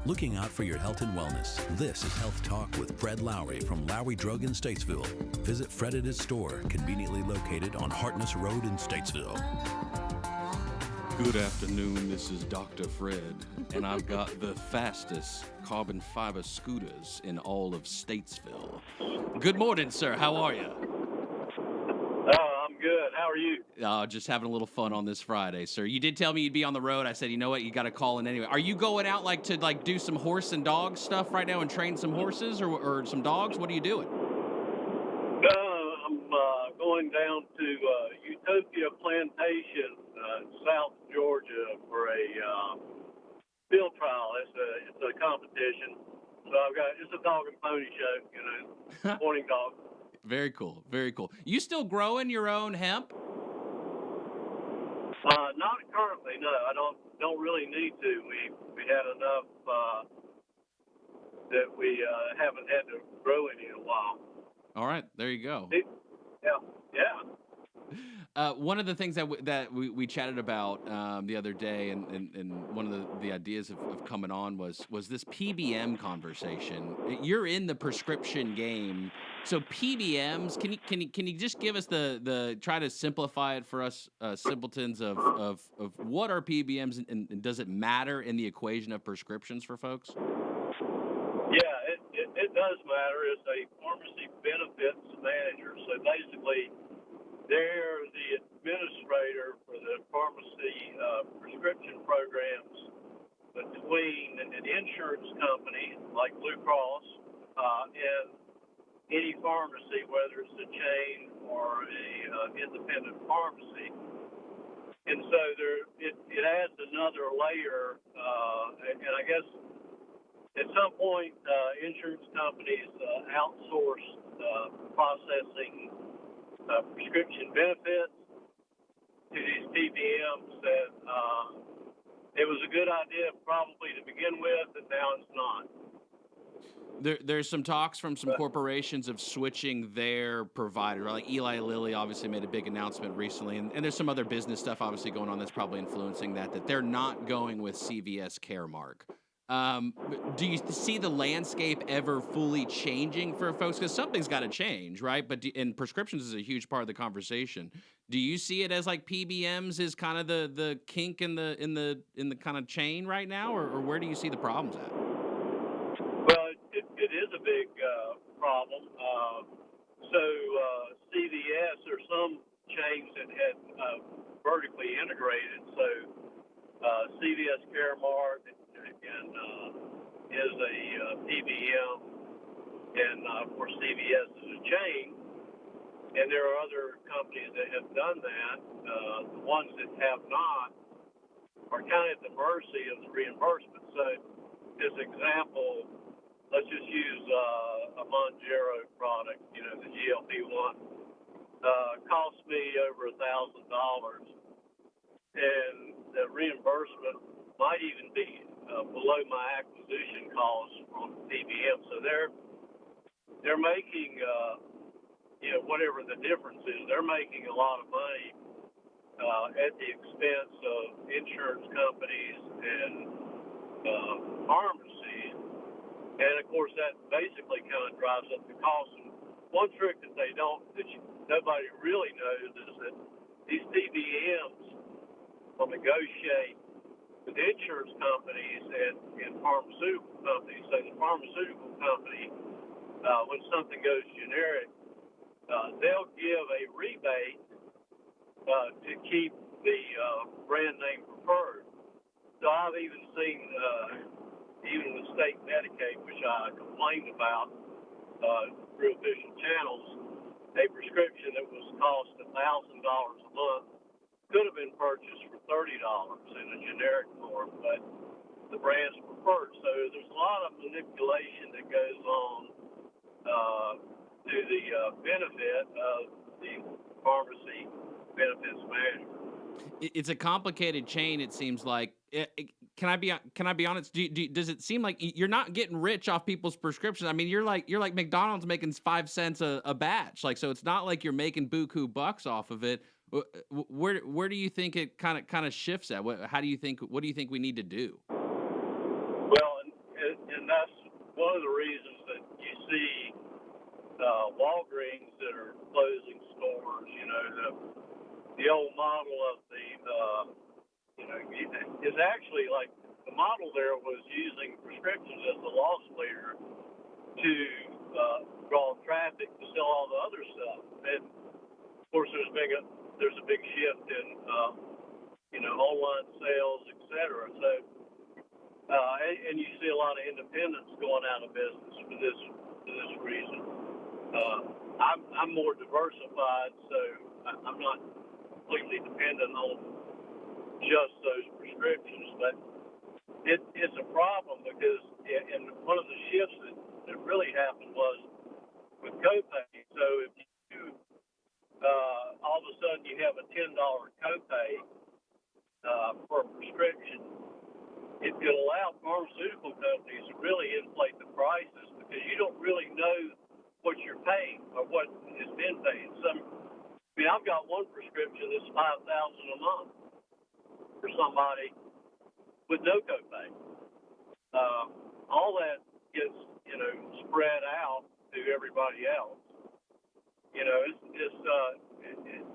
Looking out for your health and wellness, this is Health Talk with Fred Lowry from Lowry Drug in Statesville. Visit Fred at his store, conveniently located on Hartness Road in Statesville. Good afternoon, this is Dr. Fred, and I've got the fastest carbon fiber scooters in all of Statesville. Good morning, sir. How are you? I'm good. How are you? Just having a little fun on this Friday, sir. You did tell me you'd be on the road. I said, you know what, you got to call in anyway. Are you going out to do some horse and dog stuff right now and train some horses or some dogs? What are you doing? I'm going down to Utopia Plantation, South Georgia, for a field trial. It's a competition. So it's a dog and pony show, morning dog. Very cool. Very cool. You still growing your own hemp? Not currently, no. I don't really need to. We had enough that we haven't had to grow any in a while. All right, there you go. Yeah. One of the things that we chatted about the other day, and one of the ideas of coming on was this PBM conversation. You're in the prescription game, so PBMs. Can you just give us the try to simplify it for us simpletons of what are PBMs and does it matter in the equation of prescriptions for folks? Yeah, it does matter. It's a pharmacy benefits manager. So basically, they're the administrator for the pharmacy prescription programs between an insurance company like Blue Cross and any pharmacy, whether it's a chain or a independent pharmacy. And so it adds another layer, and I guess at some point insurance companies outsourced processing prescription benefits to these PBMs that it was a good idea probably to begin with, and now it's not. There's some talks from some corporations of switching their provider. Like Eli Lilly obviously made a big announcement recently, and there's some other business stuff obviously going on that's probably influencing that they're not going with CVS Caremark. Do you see the landscape ever fully changing for folks? Because something's got to change, right? But and prescriptions is a huge part of the conversation. Do you see it as like PBMs is kind of the kink in the kind of chain right now, or where do you see the problems at? Well, it is a big problem. So CVS or some chains that had vertically integrated. So CVS Caremark and is a PBM, and of course CVS is a chain, and there are other companies that have done that. The ones that have not are kind of at the mercy of the reimbursement. So, as an example, let's just use a Mounjaro product, the GLP-1, cost me over $1,000, and the reimbursement might even be below my acquisition costs on PBM. So they're making whatever the difference is, they're making a lot of money at the expense of insurance companies and pharmacies. And of course, that basically kind of drives up the cost. And one trick that nobody really knows is that these PBMs will negotiate with insurance companies and pharmaceutical companies. So the pharmaceutical company, when something goes generic, they'll give a rebate to keep the brand name preferred. So I've even seen, even with state Medicaid, which I complained about through official channels, a prescription that was cost $1,000 a month could have been purchased for $30 in a generic form, but the brand's preferred. So there's a lot of manipulation that goes on to the benefit of the pharmacy benefits manager. It's a complicated chain. It seems like. Can I be honest? Does it seem like you're not getting rich off people's prescriptions? I mean, you're like McDonald's making 5 cents a batch. Like, so it's not like you're making buku bucks off of it. Where do you think it kind of shifts at? What do you think we need to do? Well, and that's one of the reasons that you see Walgreens that are closing stores. The old model of is actually like the model there was using prescriptions as the loss leader to draw traffic to sell all the other stuff. And of course, there's a big shift in online sales, et cetera. So and you see a lot of independents going out of business for this reason. I'm more diversified, so I'm not completely dependent on just those prescriptions, but it's a problem because and one of the shifts that really happened was with copay. So if you all of a sudden you have a $10 copay for a prescription, it could allow pharmaceutical companies to really inflate the prices because you don't really know what you're paying or what has been paid. I've got one prescription that's $5,000 a month for somebody with no copay. All that gets spread out to everybody else.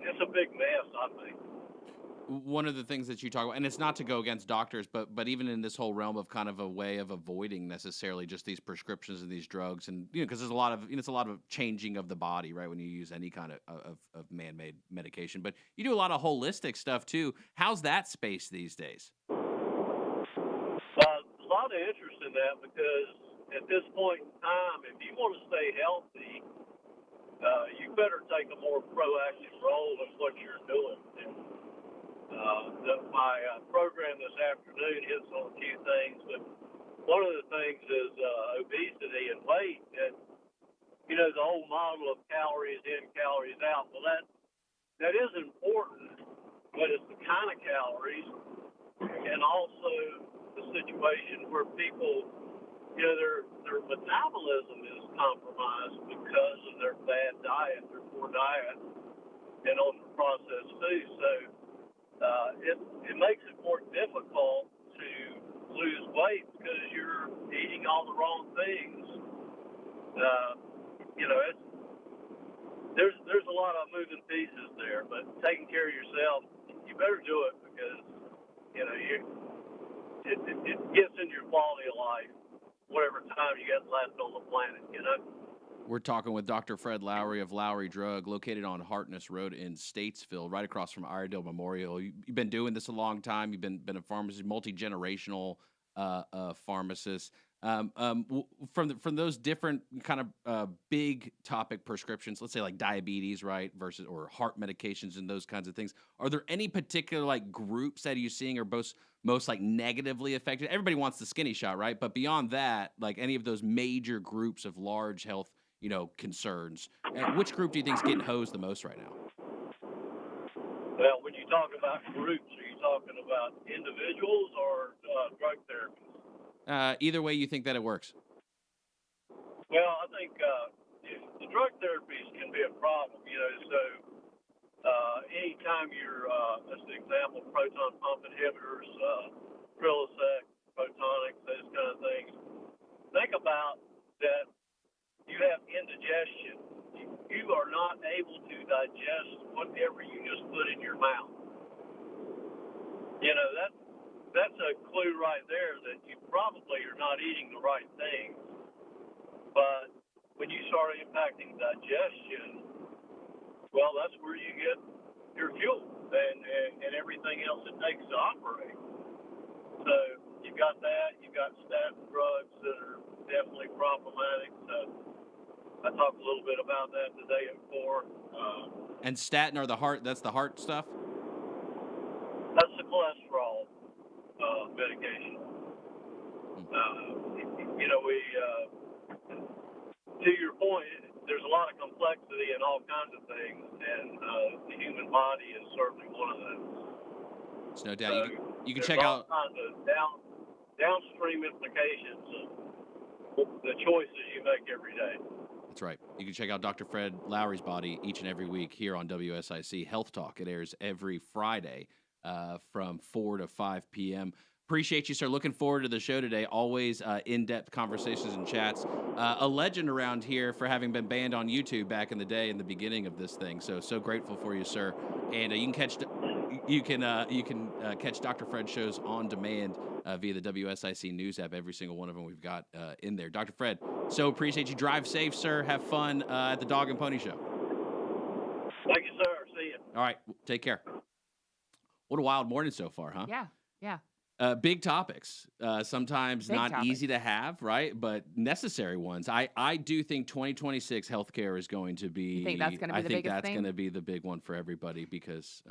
It's a big mess, I think. One of the things that you talk about, and it's not to go against doctors, but even in this whole realm of kind of a way of avoiding necessarily just these prescriptions and these drugs, and because there's a lot of it's a lot of changing of the body, right? When you use any kind of man-made medication, but you do a lot of holistic stuff too. How's that space these days? A lot of interest in that because at this point in time, if you want to stay healthy, you better take a more proactive role in what you're doing. My program this afternoon hits on a few things, but one of the things is obesity and weight. And the whole model of calories in, calories out. Well, that is important, but it's the kind of calories, and also the situation where people, their metabolism is compromised because of their bad diet, their poor diet, and ultra processed foods. So it makes it more difficult to lose weight because you're eating all the wrong things. There's a lot of moving pieces there, but taking care of yourself, you better do it because it gets into your quality of life, whatever time you got left on the planet. We're talking with Dr. Fred Lowry of Lowry Drug, located on Hartness Road in Statesville, right across from Iredell Memorial. You've been doing this a long time. You've been a pharmacist, multi-generational pharmacist. From those different kind of big topic prescriptions, let's say like diabetes, right, versus or heart medications and those kinds of things, are there any particular like groups that you're seeing are most like negatively affected? Everybody wants the skinny shot, right? But beyond that, like any of those major groups of large health concerns, which group do you think is getting hosed the most right now? Well, when you talk about groups, are you talking about individuals or drug therapies? Either way you think that it works. Well, I think the drug therapies can be a problem, so anytime you're, as an example, proton pump inhibitors, Prilosec, Protonics, those kind of things, think about that you have indigestion. You are not able to digest whatever you just put in your mouth. That's a clue right there that you probably are not eating the right things. But when you start impacting digestion, well, that's where you get your fuel and everything else it takes to operate. So you've got that. You've got statin drugs that are definitely problematic. So I talked a little bit about that today at 4. And statin are the heart. That's the heart stuff. That's the cholesterol medication. To your point, there's a lot of complexity in all kinds of things, and the human body is certainly one of those. There's no doubt. So you can there's check all out. kinds of downstream implications of the choices you make every day. That's right. You can check out Dr. Fred Lowry's Body each and every week here on WSIC Health Talk. It airs every Friday from 4 to 5 p.m. Appreciate you, sir. Looking forward to the show today. Always in-depth conversations and chats. A legend around here for having been banned on YouTube back in the day in the beginning of this thing. So grateful for you, sir. And you can catch Dr. Fred shows on demand via the WSIC News app. Every single one of them we've got in there. Dr. Fred, so appreciate you. Drive safe, sir. Have fun at the Dog and Pony Show. Thank you, sir. See you. All right. Take care. What a wild morning so far, huh? Yeah. Big topics, sometimes Big not topics. easy to have, right? But necessary ones. I do think 2026 healthcare is going to be. You think that's gonna be the biggest thing? going to be the big one for everybody because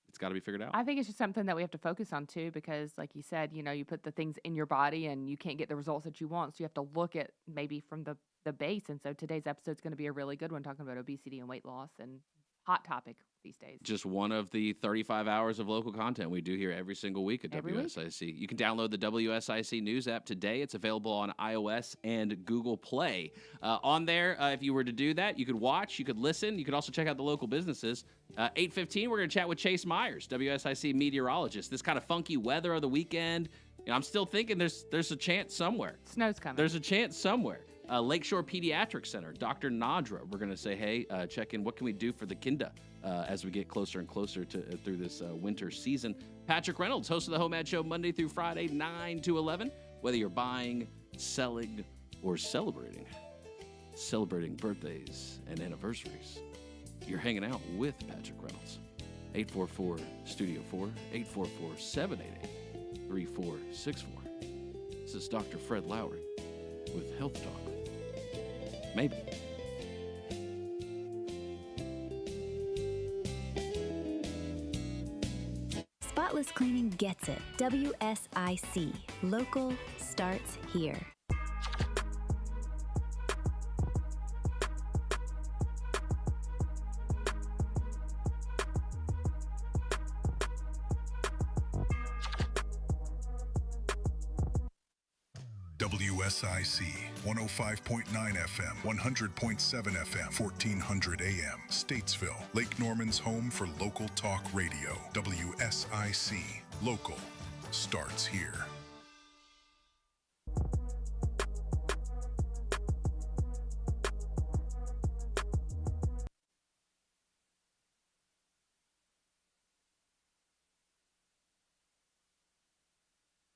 it's got to be figured out. I think it's just something that we have to focus on too, because like you said, you put the things in your body and you can't get the results that you want. So you have to look at maybe from the base. And so today's episode is going to be a really good one, talking about obesity and weight loss, and hot topic these days. Just one of the 35 hours of local content we do here every single week at Every week. WSIC. You can download the WSIC News app today. It's available on iOS and Google Play. On there, if you were to do that, you could watch, you could listen, you could also check out the local businesses. 8:15, we're going to chat with Chase Myers, WSIC meteorologist. This kind of funky weather of the weekend. I'm still thinking there's a chance somewhere. Snow's coming. There's a chance somewhere. Lakeshore Pediatric Center, Dr. Nadra. We're going to say, hey, check in. What can we do for the kinda as we get closer and closer to through this winter season? Patrick Reynolds, host of the Home Ed Show, Monday through Friday, 9 to 11. Whether you're buying, selling, or celebrating birthdays and anniversaries, you're hanging out with Patrick Reynolds. 844-STUDIO-4, 844-788-3464. This is Dr. Fred Lowry with Health Talk. Maybe. Spotless cleaning gets it. WSIC. Local starts here. WSIC 105.9 FM, 100.7 FM, 1400 AM. Statesville, Lake Norman's home for local talk radio. WSIC. Local starts here.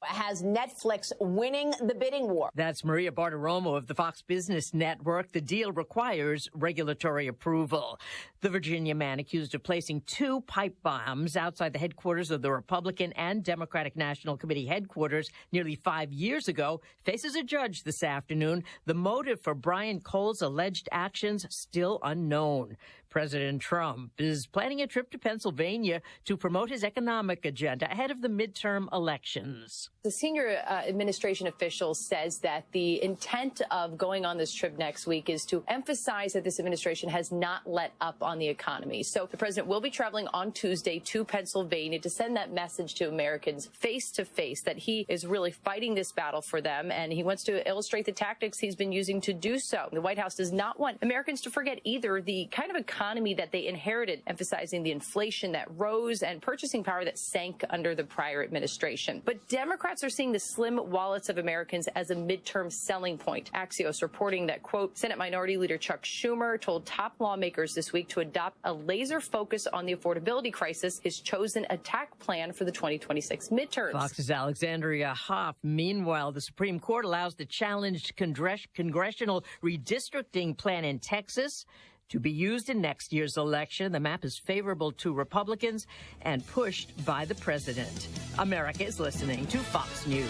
Has Netflix winning the bidding war. That's Maria Bartiromo of the Fox Business Network. The deal requires regulatory approval. The Virginia man accused of placing 2 pipe bombs outside the headquarters of the Republican and Democratic National Committee headquarters nearly 5 years ago faces a judge this afternoon. The motive for Brian Cole's alleged actions still unknown. President Trump is planning a trip to Pennsylvania to promote his economic agenda ahead of the midterm elections. The senior administration official says that the intent of going on this trip next week is to emphasize that this administration has not let up on the economy. So the president will be traveling on Tuesday to Pennsylvania to send that message to Americans face to face that he is really fighting this battle for them, and he wants to illustrate the tactics he's been using to do so. The White House does not want Americans to forget either the kind of economy that they inherited, emphasizing the inflation that rose and purchasing power that sank under the prior administration. But Democrats are seeing the slim wallets of Americans as a midterm selling point. Axios reporting that, quote, Senate Minority Leader Chuck Schumer told top lawmakers this week to adopt a laser focus on the affordability crisis, his chosen attack plan for the 2026 midterms. Fox's Alexandria Hoff. Meanwhile, the Supreme Court allows the challenged congressional redistricting plan in Texas to be used in next year's election. The map is favorable to Republicans and pushed by the president. America is listening to Fox News.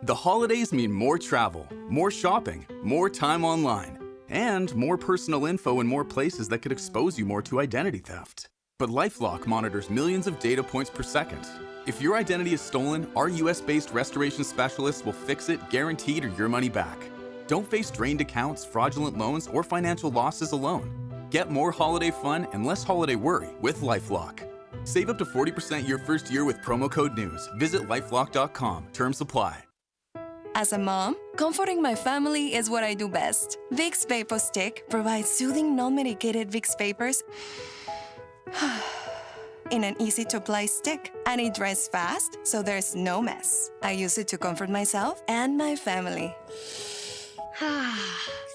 The holidays mean more travel, more shopping, more time online, and more personal info in more places that could expose you more to identity theft. But LifeLock monitors millions of data points per second. If your identity is stolen, our US-based restoration specialists will fix it, guaranteed, or your money back. Don't face drained accounts, fraudulent loans, or financial losses alone. Get more holiday fun and less holiday worry with LifeLock. Save up to 40% your first year with promo code NEWS. Visit lifelock.com. Terms apply. As a mom, comforting my family is what I do best. Vicks Vapor Stick provides soothing, non-medicated Vicks vapors in an easy-to-apply stick, and it dries fast, so there's no mess. I use it to comfort myself and my family.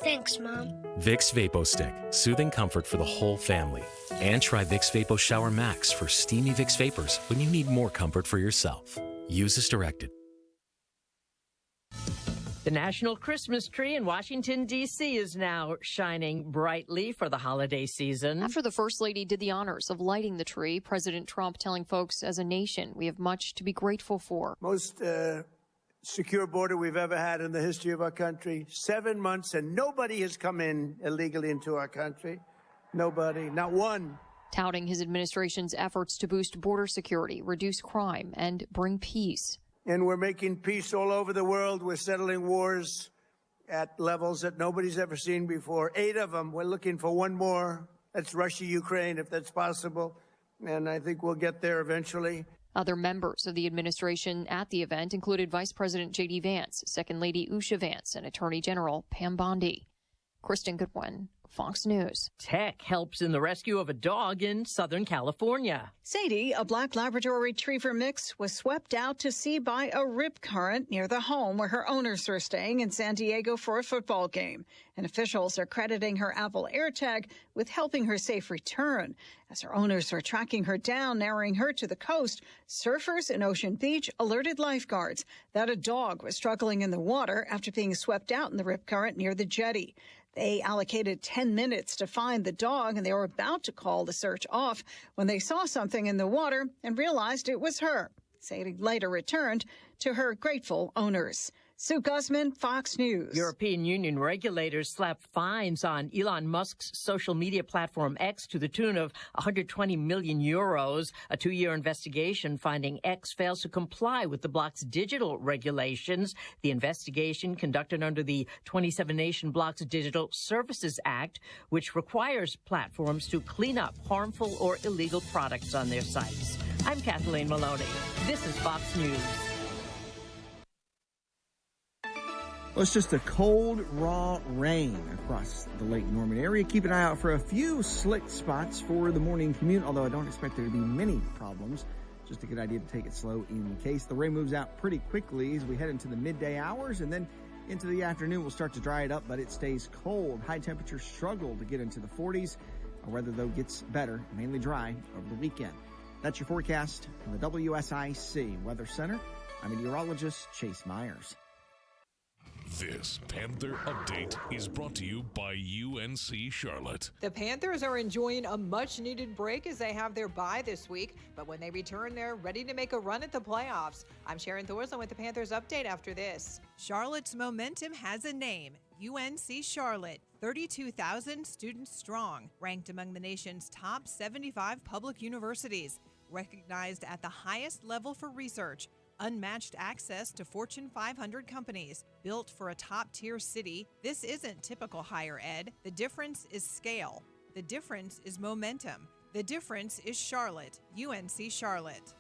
Thanks, Mom. Vicks Vapo Stick, soothing comfort for the whole family. And try Vicks Vapo Shower Max for steamy Vicks vapors when you need more comfort for yourself. Use as directed. The National Christmas tree in Washington, D.C. is now shining brightly for the holiday season. After the First Lady did the honors of lighting the tree, President Trump telling folks, as a nation, we have much to be grateful for. Most secure border we've ever had in the history of our country. 7 months, and nobody has come in illegally into our country. Nobody, not one. Touting his administration's efforts to boost border security, reduce crime, and bring peace. And we're making peace all over the world. We're settling wars at levels that nobody's ever seen before. 8 of them. We're looking for one more. That's Russia, Ukraine, if that's possible. And I think we'll get there eventually. Other members of the administration at the event included Vice President J.D. Vance, Second Lady Usha Vance, and Attorney General Pam Bondi. Kristen Goodwin, Fox News. Tech helps in the rescue of a dog in Southern California. Sadie, a black Labrador retriever mix, was swept out to sea by a rip current near the home where her owners were staying in San Diego for a football game. And officials are crediting her Apple AirTag with helping her safe return. As her owners were tracking her down, narrowing her to the coast, surfers in Ocean Beach alerted lifeguards that a dog was struggling in the water after being swept out in the rip current near the jetty. They allocated 10 minutes to find the dog, and they were about to call the search off when they saw something in the water and realized it was her. Sadie later returned to her grateful owners. Sue Guzman, Fox News. European Union regulators slapped fines on Elon Musk's social media platform X to the tune of 120 million euros. A 2-year investigation finding X fails to comply with the bloc's digital regulations. The investigation conducted under the 27 nation bloc's Digital Services Act, which requires platforms to clean up harmful or illegal products on their sites. I'm Kathleen Maloney. This is Fox News. Well, it's just a cold, raw rain across the Lake Norman area. Keep an eye out for a few slick spots for the morning commute, although I don't expect there to be many problems. Just a good idea to take it slow in case. The rain moves out pretty quickly as we head into the midday hours, and then into the afternoon we'll start to dry it up, but it stays cold. High temperatures struggle to get into the 40s. Our weather, though, gets better, mainly dry over the weekend. That's your forecast from the WSIC Weather Center. I'm meteorologist Chase Myers. This Panther Update is brought to you by UNC Charlotte. The Panthers are enjoying a much-needed break as they have their bye this week, but when they return, they're ready to make a run at the playoffs. I'm Sharon Thorson with the Panthers Update after this. Charlotte's momentum has a name. UNC Charlotte, 32,000 students strong, ranked among the nation's top 75 public universities, recognized at the highest level for research, unmatched access to Fortune 500 companies, built for a top-tier city. This isn't typical higher ed. The difference is scale. The difference is momentum. The difference is Charlotte, UNC Charlotte.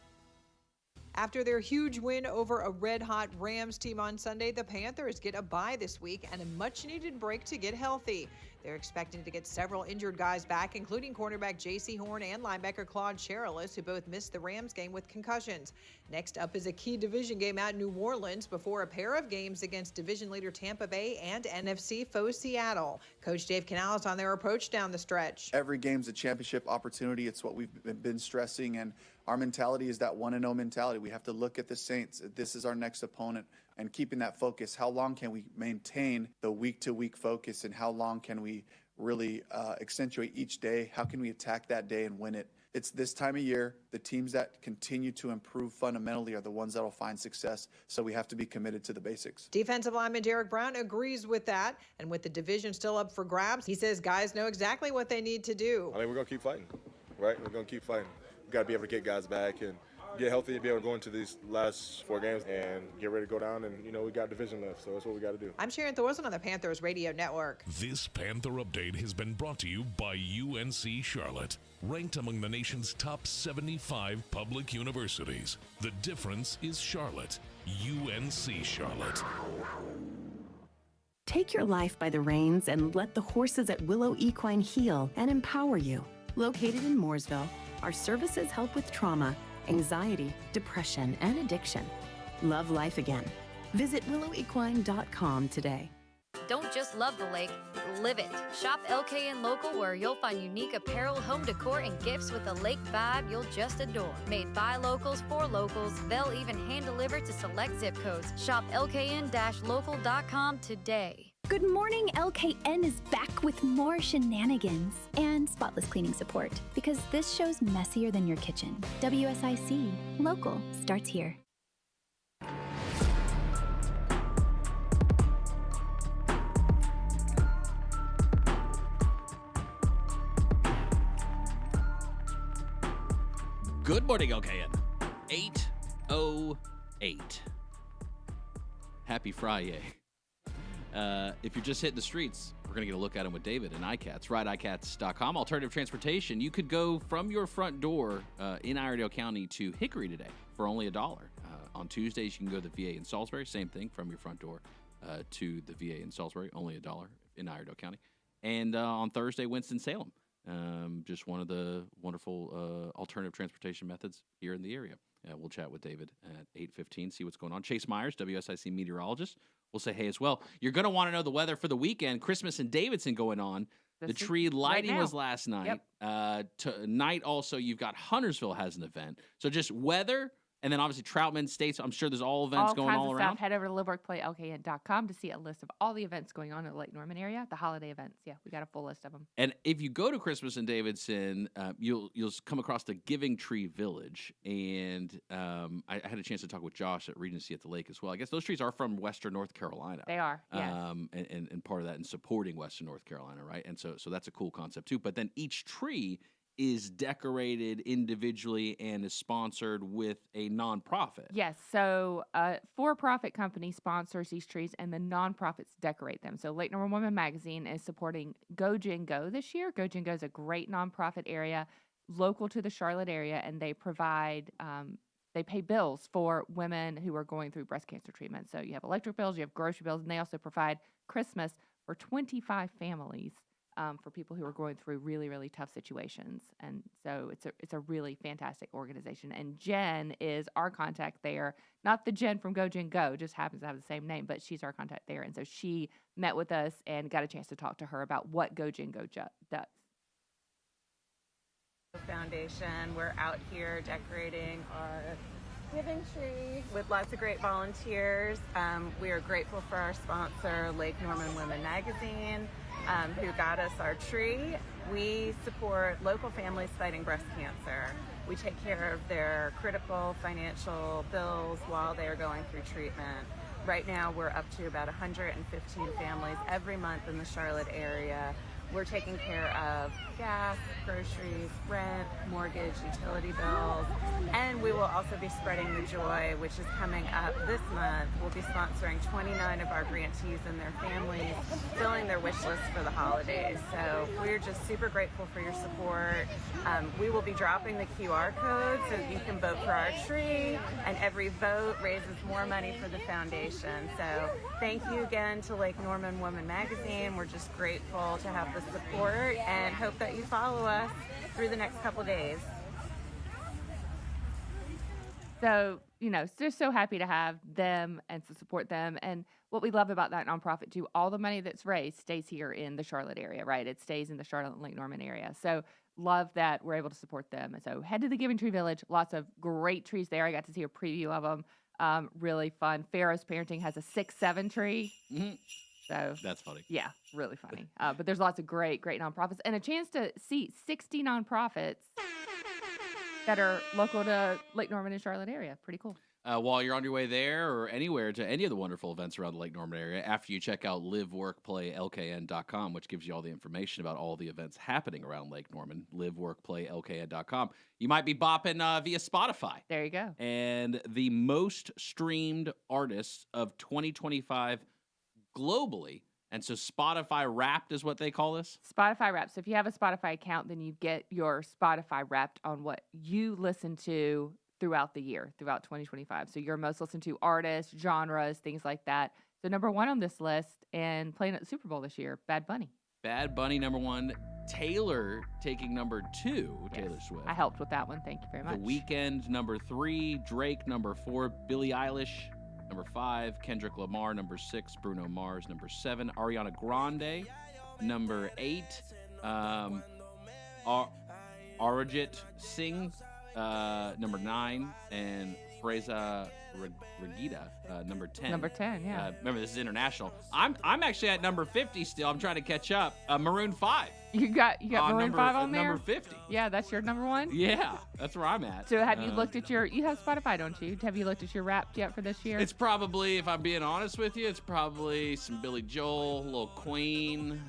After their huge win over a red-hot Rams team on Sunday, the Panthers get a bye this week and a much-needed break to get healthy. They're expecting to get several injured guys back, including cornerback J.C. Horn and linebacker Claude Cherilus, who both missed the Rams game with concussions. Next up is a key division game at New Orleans before a pair of games against division leader Tampa Bay and NFC foe Seattle. Coach Dave Canales on their approach down the stretch. Every game's a championship opportunity. It's what we've been stressing, and our mentality is that 1-0 mentality. We have to look at the Saints. This is our next opponent, and keeping that focus. How long can we maintain the week-to-week focus, and how long can we really accentuate each day? How can we attack that day and win it? It's this time of year. The teams that continue to improve fundamentally are the ones that will find success, so we have to be committed to the basics. Defensive lineman Derek Brown agrees with that, and with the division still up for grabs, he says guys know exactly what they need to do. I think we're going to keep fighting, right? We're going to keep fighting. We've got to be able to get guys back and get healthy and be able to go into these last 4 games and get ready to go down. And, you know, we got division left, so that's what we got to do. I'm Sharon Thorson on the Panthers Radio Network. This Panther update has been brought to you by UNC Charlotte, ranked among the nation's top 75 public universities. The difference is Charlotte, UNC Charlotte. Take your life by the reins and let the horses at Willow Equine heal and empower you. Located in Mooresville, our services help with trauma, anxiety, depression, and addiction. Love life again. Visit willowequine.com today. Don't just love the lake, live it. Shop LKN Local, where you'll find unique apparel, home decor, and gifts with a lake vibe you'll just adore. Made by locals for locals, they'll even hand deliver to select zip codes. Shop LKN-local.com today. Good morning, LKN is back with more shenanigans and spotless cleaning support, because this show's messier than your kitchen. WSIC, local, starts here. Good morning, LKN. 8:08. Happy FriYAY. If you're just hitting the streets, we're going to get a look at them with David and ICATS. Right, ICATS.com. Alternative transportation. You could go from your front door in Iredell County to Hickory today for only $1. On Tuesdays, you can go to the VA in Salisbury. Same thing, from your front door to the VA in Salisbury. Only $1 in Iredell County. And on Thursday, Winston-Salem. Just one of the wonderful alternative transportation methods here in the area. We'll chat with David at 8:15, see what's going on. Chase Myers, WSIC meteorologist, will say hey as well. You're going to want to know the weather for the weekend. Christmas in Davidson going on. The tree lighting was last night. Yep. Tonight also, you've got Huntersville has an event. So just weather, and then obviously Troutman, States. I'm sure there's all events going all around. Stuff. Head over to liveworkplaylkn.com to see a list of all the events going on in the Lake Norman area, the holiday events. Yeah, we got a full list of them. And if you go to Christmas in Davidson, you'll come across the Giving Tree Village. And I had a chance to talk with Josh at Regency at the Lake as well. I guess those trees are from Western North Carolina. They are, yes. And part of that in supporting Western North Carolina, right? And so that's a cool concept too. But then each tree is decorated individually and is sponsored with a nonprofit. Yes, so a for-profit company sponsors these trees, and the nonprofits decorate them. So Lake Norman Women Magazine is supporting Go Gin Go this year. Go Gin Go is a great nonprofit area local to the Charlotte area, and they provide they pay bills for women who are going through breast cancer treatment. So you have electric bills, you have grocery bills, and they also provide Christmas for 25 families. For people who are going through really, really tough situations. And so it's a really fantastic organization. And Jen is our contact there. Not the Jen from Go Jen Go, just happens to have the same name, but she's our contact there. And so she met with us and got a chance to talk to her about what Go Jen Go does. Foundation, we're out here decorating our giving tree with lots of great volunteers. We are grateful for our sponsor, Lake Norman Women Magazine, who got us our tree. We support local families fighting breast cancer. We take care of their critical financial bills while they are going through treatment. right now we're up to about 115 families every month in the Charlotte area. We're taking care of gas, groceries, rent, mortgage, utility bills, and we will also be spreading the joy, which is coming up this month. We'll be sponsoring 29 of our grantees and their families, filling their wish list for the holidays. So we're just super grateful for your support. We will be dropping the QR code so that you can vote for our tree, and every vote raises more money for the foundation. So thank you again to Lake Norman Woman Magazine. We're just grateful to have the support and hope that you follow us through the next couple days. So, just so happy to have them and to support them. And what we love about that nonprofit too, all the money that's raised stays here in the Charlotte area, right? It stays in the Charlotte and Lake Norman area. So love that we're able to support them. And so head to the Giving Tree Village. Lots of great trees there. I got to see a preview of them. Really fun. Pharaoh's Parenting has a 6-7 tree. Mm-hmm. So that's funny. Yeah, really funny. But there's lots of great nonprofits and a chance to see 60 nonprofits that are local to Lake Norman and Charlotte area. Pretty cool. While you're on your way there or anywhere to any of the wonderful events around the Lake Norman area, after you check out liveworkplaylkn.com, which gives you all the information about all the events happening around Lake Norman, liveworkplaylkn.com, you might be bopping via Spotify. There you go. And the most streamed artists of 2025 globally. And so Spotify Wrapped is what they call this? Spotify Wrapped. So if you have a Spotify account, then you get your Spotify Wrapped on what you listen to throughout the year, throughout 2025. So your most listened to artists, genres, things like that. So number one on this list and playing at the Super Bowl this year, Bad Bunny. Bad Bunny, number one. Taylor taking number 2, yes. Taylor Swift. I helped with that one. Thank you very much. The Weeknd, number 3. Drake, number 4. Billie Eilish, number 5. Kendrick Lamar, number 6. Bruno Mars, number 7. Ariana Grande, number 8. Arijit Singh, number 9. And Freza Regida, number 10. Number 10, yeah. Remember, this is international. I'm actually at number 50 still. I'm trying to catch up. Maroon 5. You got Maroon 5 on there? Number 50. Yeah, that's your number 1? Yeah, that's where I'm at. So have you looked at you have Spotify, don't you? Have you looked at your Wrapped yet for this year? It's probably, if I'm being honest with you, it's probably some Billy Joel, a little Queen.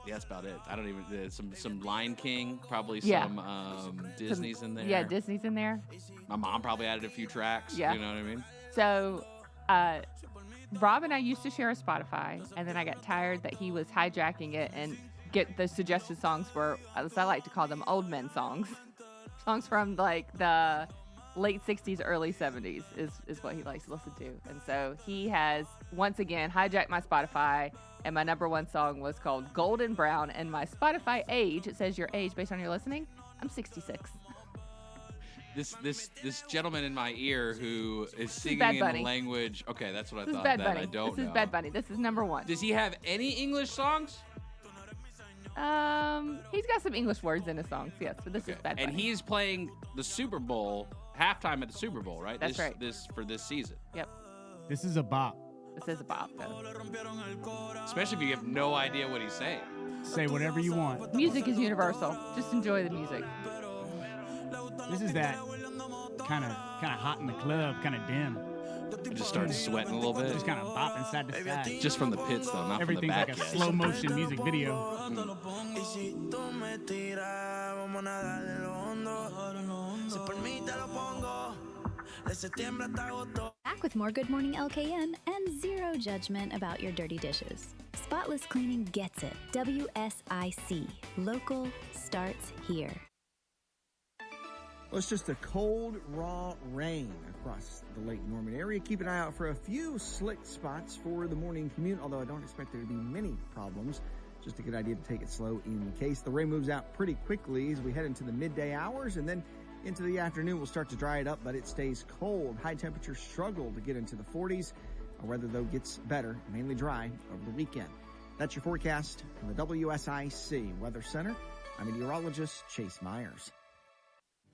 Yeah, that's about it. I don't even, some Lion King, probably some Disney's in there. Yeah, Disney's in there. My mom probably added a few tracks. Yeah. You know what I mean? So, Rob and I used to share a Spotify, and then I got tired that he was hijacking it and get the suggested songs for, as I like to call them, old men songs. Songs from like the late 60s, early 70s is what he likes to listen to. And so he has, once again, hijacked my Spotify, and my number 1 song was called Golden Brown, and my Spotify age, it says your age based on your listening, I'm 66. This gentleman in my ear who is singing in the language. Okay, that's what I thought. Bad Bunny. I don't know. This is Bad Bunny. This is number 1. Does he have any English songs? He's got some English words in his songs, yes, but this is Bad Bunny. And he's playing the Super Bowl, halftime at the Super Bowl, right? That's right. For this season. Yep. This is a bop. This is a bop, though. Especially if you have no idea what he's saying. Say whatever you want. Music is universal. Just enjoy the music. This is that kind of hot in the club, kind of dim. I just started sweating a little bit. Just kind of bopping side to side. Just from the pits, though, not from the back. Everything's like a slow motion music video. Back with more Good Morning LKN and zero judgment about your dirty dishes. Spotless cleaning gets it. WSIC. Local starts here. Well, it's just a cold, raw rain across the Lake Norman area. Keep an eye out for a few slick spots for the morning commute, although I don't expect there to be many problems. Just a good idea to take it slow in case. The rain moves out pretty quickly as we head into the midday hours, and then into the afternoon we'll start to dry it up, but it stays cold. High temperatures struggle to get into the 40s. Our weather, though, gets better, mainly dry over the weekend. That's your forecast from the WSIC Weather Center. I'm meteorologist Chase Myers.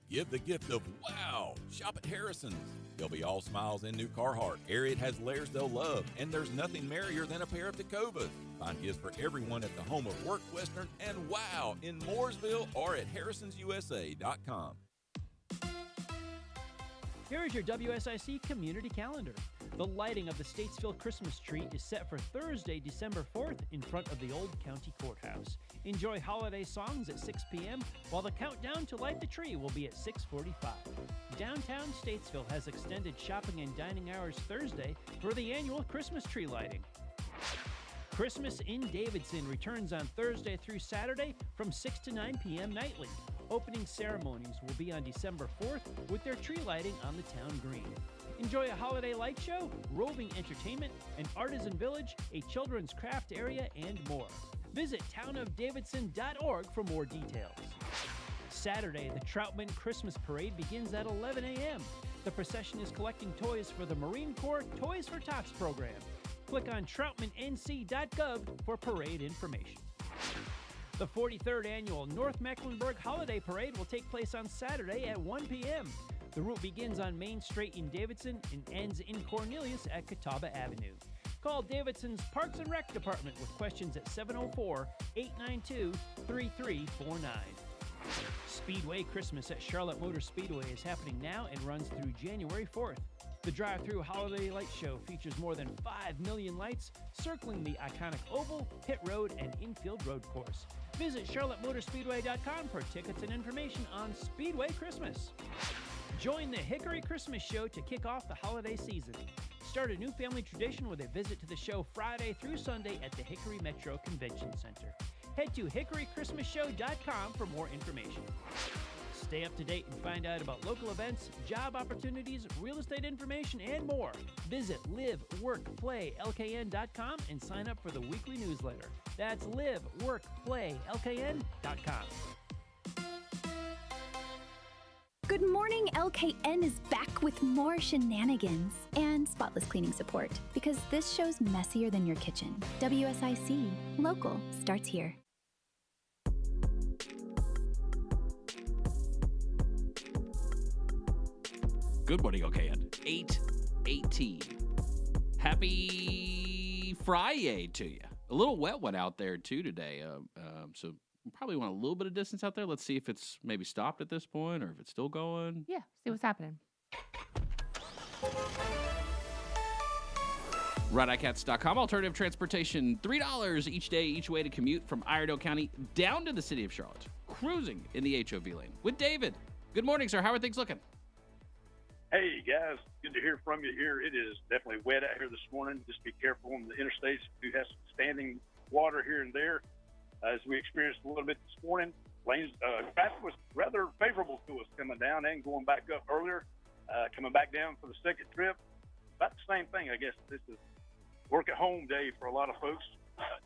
Give the gift of wow. Shop at Harrison's. They'll be all smiles in new Carhartt. Ariat has layers they'll love, and there's nothing merrier than a pair of Ckezepis. Find gifts for everyone at the home of Work Western and wow in Mooresville or at harrisonsusa.com. Here is your WSIC community calendar. The lighting of the Statesville Christmas tree is set for Thursday, December 4th in front of the Old County Courthouse. Enjoy holiday songs at 6 p.m., while the countdown to light the tree will be at 6:45. Downtown Statesville has extended shopping and dining hours Thursday for the annual Christmas tree lighting. Christmas in Davidson returns on Thursday through Saturday from 6 to 9 p.m. nightly. Opening ceremonies will be on December 4th with their tree lighting on the town green. Enjoy a holiday light show, roving entertainment, an artisan village, a children's craft area, and more. Visit townofdavidson.org for more details. Saturday, the Troutman Christmas Parade begins at 11 a.m. The procession is collecting toys for the Marine Corps Toys for Tots program. Click on troutmannc.gov for parade information. The 43rd Annual North Mecklenburg Holiday Parade will take place on Saturday at 1 p.m. The route begins on Main Street in Davidson and ends in Cornelius at Catawba Avenue. Call Davidson's Parks and Rec Department with questions at 704-892-3349. Speedway Christmas at Charlotte Motor Speedway is happening now and runs through January 4th. The drive-through holiday light show features more than 5 million lights circling the iconic oval, pit road, and infield road course. Visit charlottemotorspeedway.com for tickets and information on Speedway Christmas. Join the Hickory Christmas Show to kick off the holiday season. Start a new family tradition with a visit to the show Friday through Sunday at the Hickory Metro Convention Center. Head to hickorychristmasshow.com for more information. Stay up to date and find out about local events, job opportunities, real estate information, and more. Visit liveworkplaylkn.com and sign up for the weekly newsletter. That's liveworkplaylkn.com. Good morning, LKN is back with more shenanigans and spotless cleaning support because this show's messier than your kitchen. WSIC, local, starts here. Good morning, OKN. 8:18. Happy FriYAY to you. A little wet one out there, too, today. So we probably want a little bit of distance out there. Let's see if it's maybe stopped at this point or if it's still going. Yeah, see what's happening. ICATS.com. Alternative transportation, $3 each day, each way to commute from Iredell County down to the city of Charlotte. Cruising in the HOV lane with David. Good morning, sir. How are things looking? Hey, guys. Good to hear from you here. It is definitely wet out here this morning. Just be careful on the interstates. We do have some standing water here and there. As we experienced a little bit this morning, lanes traffic was rather favorable to us coming down and going back up earlier. Coming back down for the second trip, about the same thing, I guess. This is work-at-home day for a lot of folks.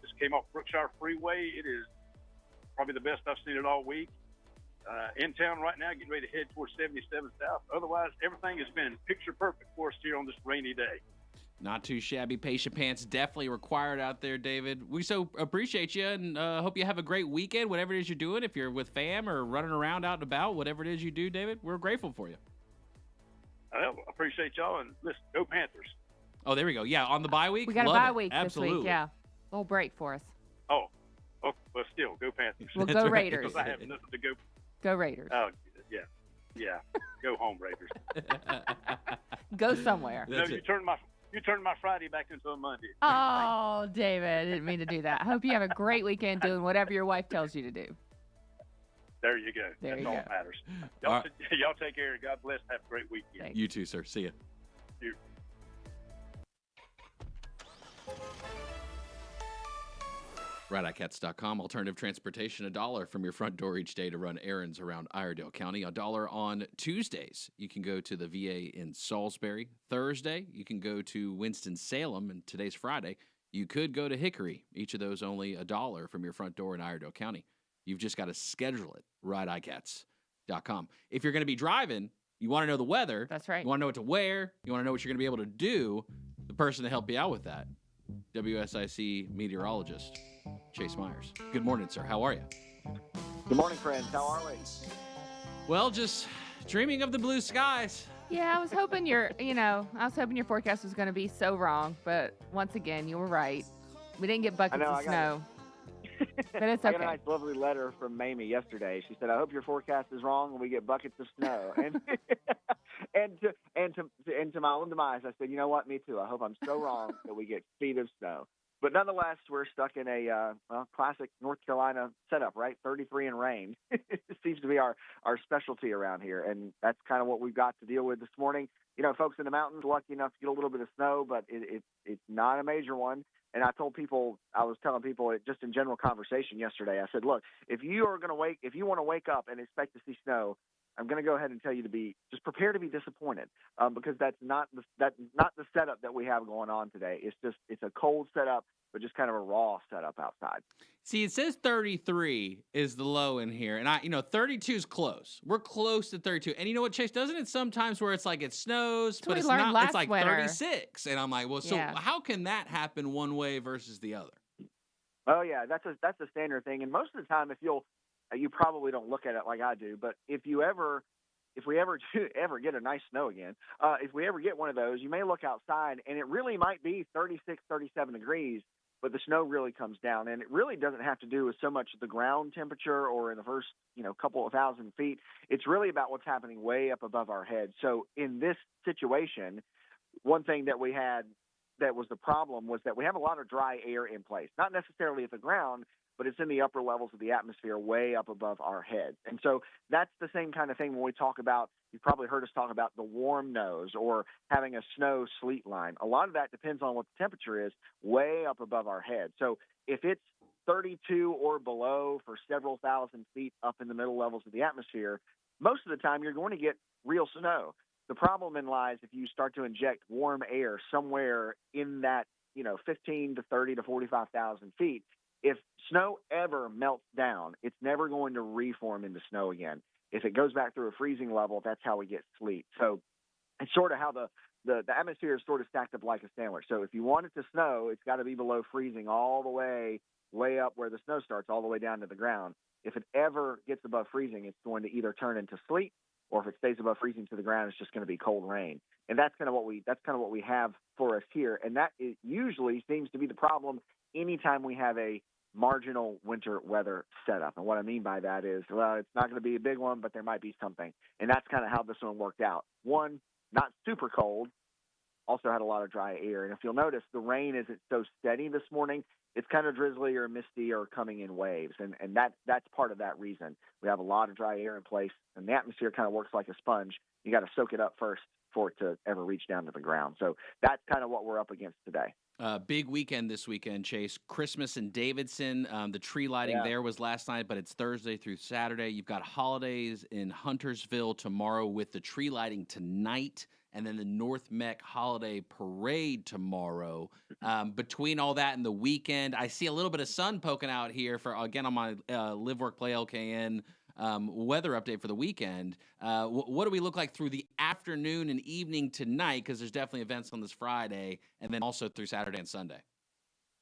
Just came off Brookshire Freeway. It is probably the best I've seen it all week. In town right now, getting ready to head towards 77 South. Otherwise, everything has been picture perfect for us here on this rainy day. Not too shabby. Patient pants definitely required out there, David. We so appreciate you and hope you have a great weekend, whatever it is you're doing. If you're with fam or running around out and about, whatever it is you do, David, we're grateful for you. I appreciate y'all, and listen, go Panthers. Oh, there we go. Yeah, on the bye week. We got a bye week Absolutely. this week, yeah. Little break for us. Oh, but still, go Panthers. Well, go Raiders. Because I have nothing to go. Go Raiders. Oh, yeah. Go home, Raiders. Go somewhere. No, you turned my Friday back into a Monday. Oh, David, I didn't mean to do that. I hope you have a great weekend doing whatever your wife tells you to do. There you go. There That's you all go. that matters. Y'all take care. God bless. Have a great weekend. Thanks. You too, sir. See ya. You. ICATS.com. Alternative transportation, $1 from your front door each day to run errands around Iredell County. $1 on Tuesdays. You can go to the VA in Salisbury. Thursday, you can go to Winston-Salem. And today's Friday, you could go to Hickory. Each of those only $1 from your front door in Iredell County. You've just got to schedule it. ICATS.com. If you're going to be driving, you want to know the weather. That's right. You want to know what to wear. You want to know what you're going to be able to do. The person to help you out with that, WSIC meteorologist, Chase Myers. Good morning, sir. How are you? Good morning, friends. How are we? Well, just dreaming of the blue skies. Yeah, I was hoping your forecast was going to be so wrong, but once again, you were right. We didn't get buckets of snow. But it's I got okay. a nice, lovely letter from Mamie yesterday. She said, I hope your forecast is wrong and we get buckets of snow. And and to my own demise, I said, you know what? Me too. I hope I'm so wrong that we get feet of snow. But nonetheless, we're stuck in a classic North Carolina setup, right? 33 and rain. It seems to be our specialty around here, and that's kind of what we've got to deal with this morning. You know, folks in the mountains lucky enough to get a little bit of snow, but it's not a major one. And I was telling people just in general conversation yesterday, I said, look, if you want to wake up and expect to see snow, I'm going to go ahead and tell you to just prepare to be disappointed, because that's not the setup that we have going on today. It's a cold setup, but just kind of a raw setup outside. See, it says 33 is the low in here, and 32 is close. We're close to 32. And you know what, Chase, doesn't it sometimes where it's like it snows, but it's not, it's like winter. 36. And I'm like, well, so how can that happen one way versus the other? Oh yeah, that's a standard thing. And most of the time, you probably don't look at it like I do, but if we ever get a nice snow again, if we ever get one of those, you may look outside and it really might be 36, 37 degrees, but the snow really comes down. And it really doesn't have to do with so much the ground temperature or in the first, couple of 1,000 feet. It's really about what's happening way up above our heads. So in this situation, one thing that we had that was the problem was that we have a lot of dry air in place, not necessarily at the ground, but it's in the upper levels of the atmosphere way up above our heads. And so that's the same kind of thing when we talk about, you've probably heard us talk about the warm nose or having a snow sleet line. A lot of that depends on what the temperature is way up above our heads. So if it's 32 or below for several thousand feet up in the middle levels of the atmosphere, most of the time you're going to get real snow. The problem lies if you start to inject warm air somewhere in that, 15 to 30 to 45,000 feet. If snow ever melts down, it's never going to reform into snow again. If it goes back through a freezing level, that's how we get sleet. So it's sort of how the atmosphere is sort of stacked up like a sandwich. So if you want it to snow, it's got to be below freezing all the way up where the snow starts, all the way down to the ground. If it ever gets above freezing, it's going to either turn into sleet, or if it stays above freezing to the ground, it's just going to be cold rain. And that's kind of what we have for us here. And that usually seems to be the problem anytime we have a marginal winter weather setup. And what I mean by that is, well, it's not going to be a big one, but there might be something. And that's kind of how this one worked out. One, not super cold, also had a lot of dry air. And if you'll notice, the rain isn't so steady this morning. It's kind of drizzly or misty or coming in waves. And that's part of that reason. We have a lot of dry air in place, and the atmosphere kind of works like a sponge. You got to soak it up first for it to ever reach down to the ground. So that's kind of what we're up against today. Big weekend this weekend, Chase. Christmas in Davidson. The tree lighting there was last night, but it's Thursday through Saturday. You've got holidays in Huntersville tomorrow with the tree lighting tonight, and then the North Mech Holiday Parade tomorrow. Between all that and the weekend, I see a little bit of sun poking out here on my Live, Work, Play LKN weather update for the weekend. What do we look like through the afternoon and evening tonight? Because there's definitely events on this Friday, and then also through Saturday and Sunday.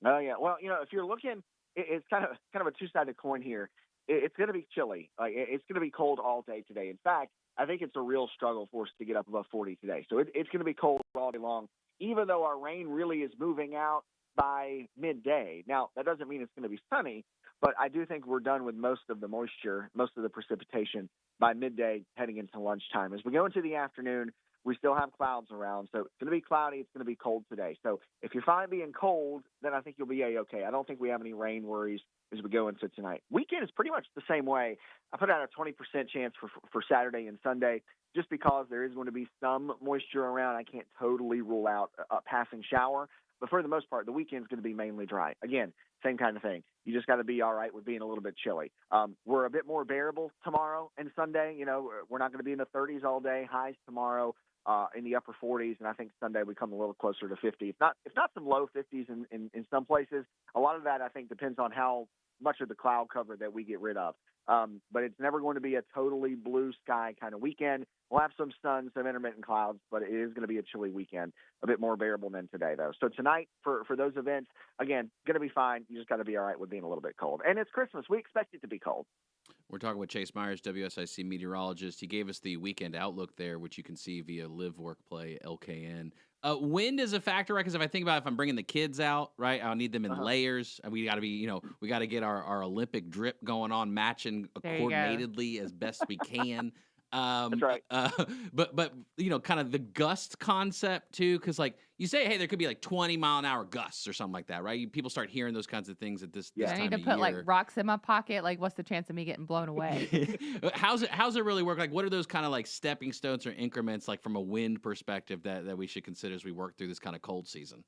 Oh yeah, well, if you're looking, it's kind of a two-sided coin here. It's going to be chilly. It's going to be cold all day today. In fact, I think it's a real struggle for us to get up above 40 today. So it's going to be cold all day long, even though our rain really is moving out by midday. Now, that doesn't mean it's going to be sunny, but I do think we're done with most of the moisture, most of the precipitation by midday heading into lunchtime. As we go into the afternoon, we still have clouds around, so it's going to be cloudy. It's going to be cold today. So if you're fine being cold, then I think you'll be A-okay. I don't think we have any rain worries as we go into tonight. Weekend is pretty much the same way. I put out a 20% chance for Saturday and Sunday just because there is going to be some moisture around. I can't totally rule out a passing shower. But for the most part, the weekend's going to be mainly dry. Again, same kind of thing. You just got to be all right with being a little bit chilly. We're a bit more bearable tomorrow and Sunday. We're not going to be in the 30s all day. Highs tomorrow in the upper 40s, and I think Sunday we come a little closer to 50. If not some low 50s in some places. A lot of that, I think, depends on how much of the cloud cover that we get rid of. But it's never going to be a totally blue sky kind of weekend. We'll have some sun, some intermittent clouds, but it is going to be a chilly weekend, a bit more bearable than today, though. So tonight, for those events, again, going to be fine. You just got to be all right with being a little bit cold. And it's Christmas. We expect it to be cold. We're talking with Chase Myers, WSIC meteorologist. He gave us the weekend outlook there, which you can see via Live, Work, Play, LKN. Wind is a factor, right? Because if I think about if I'm bringing the kids out, right, I'll need them in layers. And we got to be, we got to get our Olympic drip going on, matching coordinatedly as best we can. That's right. But kind of the gust concept too, because like you say, hey, there could be like 20-mile-an-hour gusts or something like that, right? People start hearing those kinds of things at this I time need to of put like year. rocks in my pocket. Like, what's the chance of me getting blown away? How's it really work? Like, what are those kind of like stepping stones or increments, like from a wind perspective, that we should consider as we work through this kind of cold season?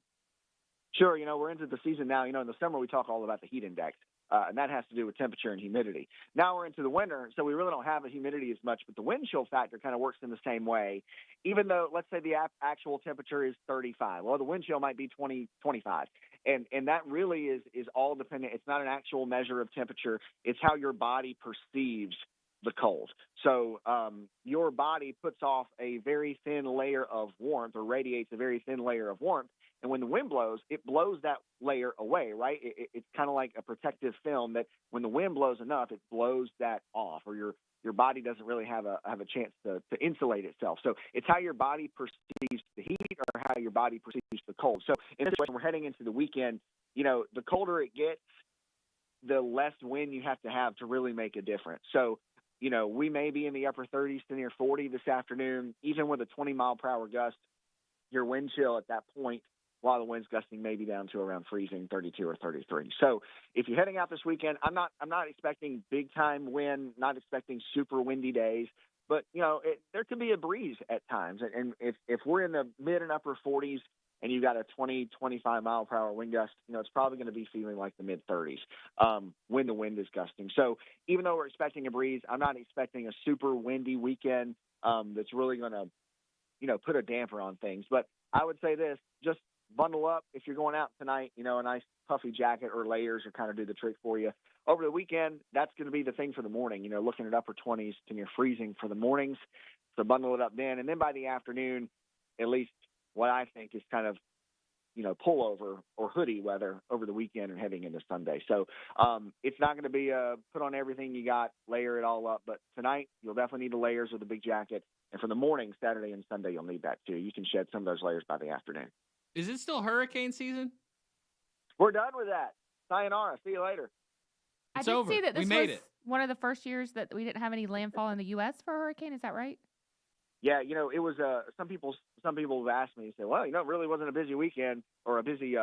Sure. We're into the season now. In the summer we talk all about the heat index. And that has to do with temperature and humidity. Now we're into the winter, so we really don't have a humidity as much, but the wind chill factor kind of works in the same way. Even though, let's say the actual temperature is 35, well, the wind chill might be 20, 25. And that really is all dependent. It's not an actual measure of temperature. It's how your body perceives the cold. So your body puts off a very thin layer of warmth, or radiates a very thin layer of warmth. And when the wind blows, it blows that layer away, right? It's kind of like a protective film that when the wind blows enough, it blows that off, or your body doesn't really have a chance to insulate itself. So it's how your body perceives the heat, or how your body perceives the cold. So in this way, we're heading into the weekend, the colder it gets, the less wind you have to really make a difference. So, we may be in the upper 30s to near 40 this afternoon. Even with a 20-mile-per-hour gust, your wind chill at that point, while the wind's gusting, maybe down to around freezing, 32 or 33. So if you're heading out this weekend, I'm not expecting big time wind, not expecting super windy days, but there could be a breeze at times. And if we're in the mid and upper 40s and you got a 20, 25 mile per hour wind gust, it's probably going to be feeling like the mid 30s when the wind is gusting. So even though we're expecting a breeze, I'm not expecting a super windy weekend that's really going to put a damper on things. But I would say this, just bundle up if you're going out tonight. A nice puffy jacket or layers will kind of do the trick for you. Over the weekend, that's going to be the thing for the morning, looking at upper 20s to near freezing for the mornings. So bundle it up then. And then by the afternoon, at least what I think is kind of, pullover or hoodie weather over the weekend and heading into Sunday. So it's not going to be put on everything you got, layer it all up. But tonight, you'll definitely need the layers with a big jacket. And for the morning, Saturday and Sunday, you'll need that too. You can shed some of those layers by the afternoon. Is it still hurricane season? We're done with that. Sayonara. See you later. It's I did over. see that We this made was it. one of the first years that we didn't have any landfall in the U.S. for a hurricane. Is that right? Yeah, it was some people have asked me, say, well, it really wasn't a busy weekend or a busy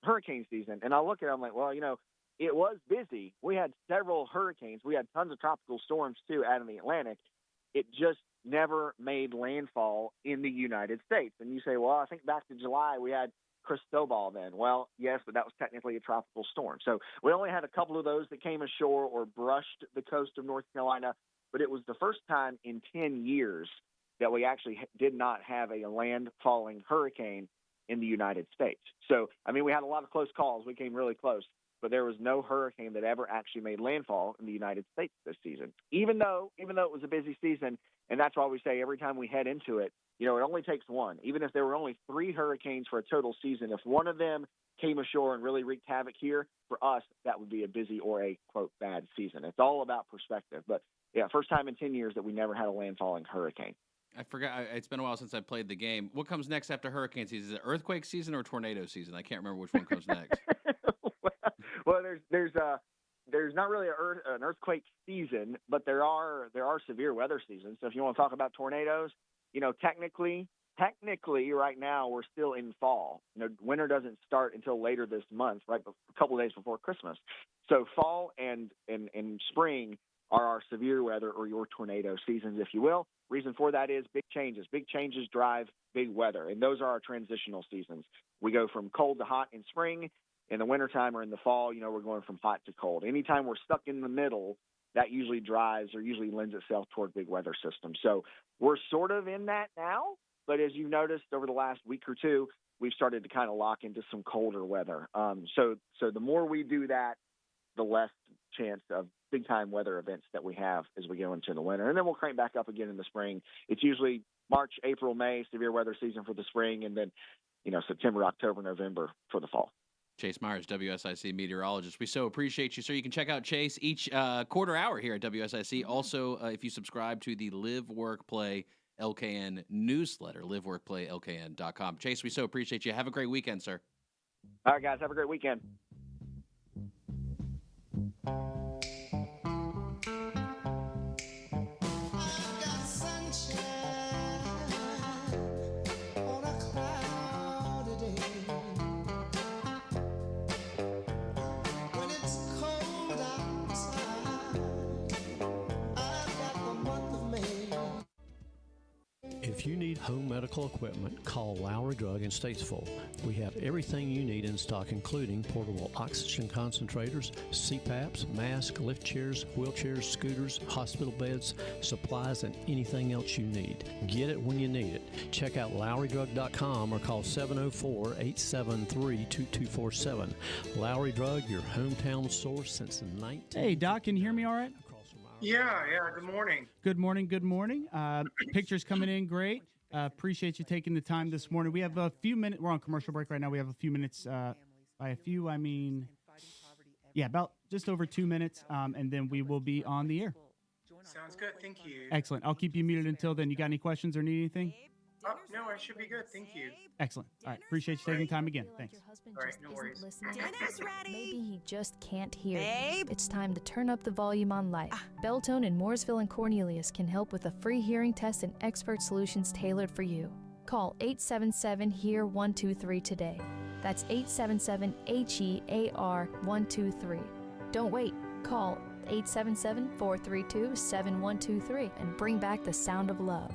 hurricane season. And I look at it, I'm like, well, it was busy. We had several hurricanes. We had tons of tropical storms too out in the Atlantic. It just never made landfall in the United States. And you say, well, I think back to July we had Cristobal then. Well, yes, but that was technically a tropical storm. So we only had a couple of those that came ashore or brushed the coast of North Carolina, but it was the first time in 10 years that we actually did not have a landfalling hurricane in the United States. So, we had a lot of close calls. We came really close, but there was no hurricane that ever actually made landfall in the United States this season, even though it was a busy season. And that's why we say every time we head into it, it only takes one. Even if there were only 3 hurricanes for a total season, if one of them came ashore and really wreaked havoc here, for us, that would be a busy or a, quote, bad season. It's all about perspective. But, yeah, first time in 10 years that we never had a landfalling hurricane. I forgot. It's been a while since I played the game. What comes next after hurricane season? Is it earthquake season or tornado season? I can't remember which one comes next. Well, there's not really an earthquake season, but there are severe weather seasons. So if you want to talk about tornadoes, technically right now we're still in fall. Winter doesn't start until later this month, right? A couple of days before Christmas. So fall and spring are our severe weather or your tornado seasons, if you will. Reason for that is big changes. Big changes drive big weather, and those are our transitional seasons. We go from cold to hot in spring. In the wintertime or in the fall, we're going from hot to cold. Anytime we're stuck in the middle, that usually drives or usually lends itself toward big weather systems. So we're sort of in that now, but as you've noticed over the last week or two, we've started to kind of lock into some colder weather. So the more we do that, the less chance of big-time weather events that we have as we go into the winter. And then we'll crank back up again in the spring. It's usually March, April, May, severe weather season for the spring, and then, September, October, November for the fall. Chase Myers, WSIC meteorologist. We so appreciate you, sir. You can check out Chase each quarter hour here at WSIC. Also, if you subscribe to the Live, Work, Play LKN newsletter, liveworkplaylkn.com. Chase, we so appreciate you. Have a great weekend, sir. All right, guys. Have a great weekend. All I gotta say If you need home medical equipment, call Lowry Drug in Statesville. We have everything you need in stock, including portable oxygen concentrators, CPAPs, masks, lift chairs, wheelchairs, scooters, hospital beds, supplies, and anything else you need. Get it when you need it. Check out LowryDrug.com or call 704-873-2247. Lowry Drug, your hometown source since the 19th. Hey, Doc, can you hear me all right? Yeah, good morning. Good morning, good morning. Pictures coming in great. Appreciate you taking the time this morning. We have a few minutes. We're on commercial break right now. We have a few minutes. By a few, I mean, about just over 2 minutes, and then we will be on the air. Sounds good. Thank you. Excellent. I'll keep you muted until then. You got any questions or need anything? Oh, no, I should be good. Thank you. Excellent. All right. Appreciate you taking time again. Thanks. All right, no worries. Dinner's ready. Maybe he just can't hear. Babe. It's time to turn up the volume on life. Belltone in Mooresville and Cornelius can help with a free hearing test and expert solutions tailored for you. Call 877-HEAR-123 today. That's 877-HEAR-123. Don't wait. Call 877-432-7123 and bring back the sound of love.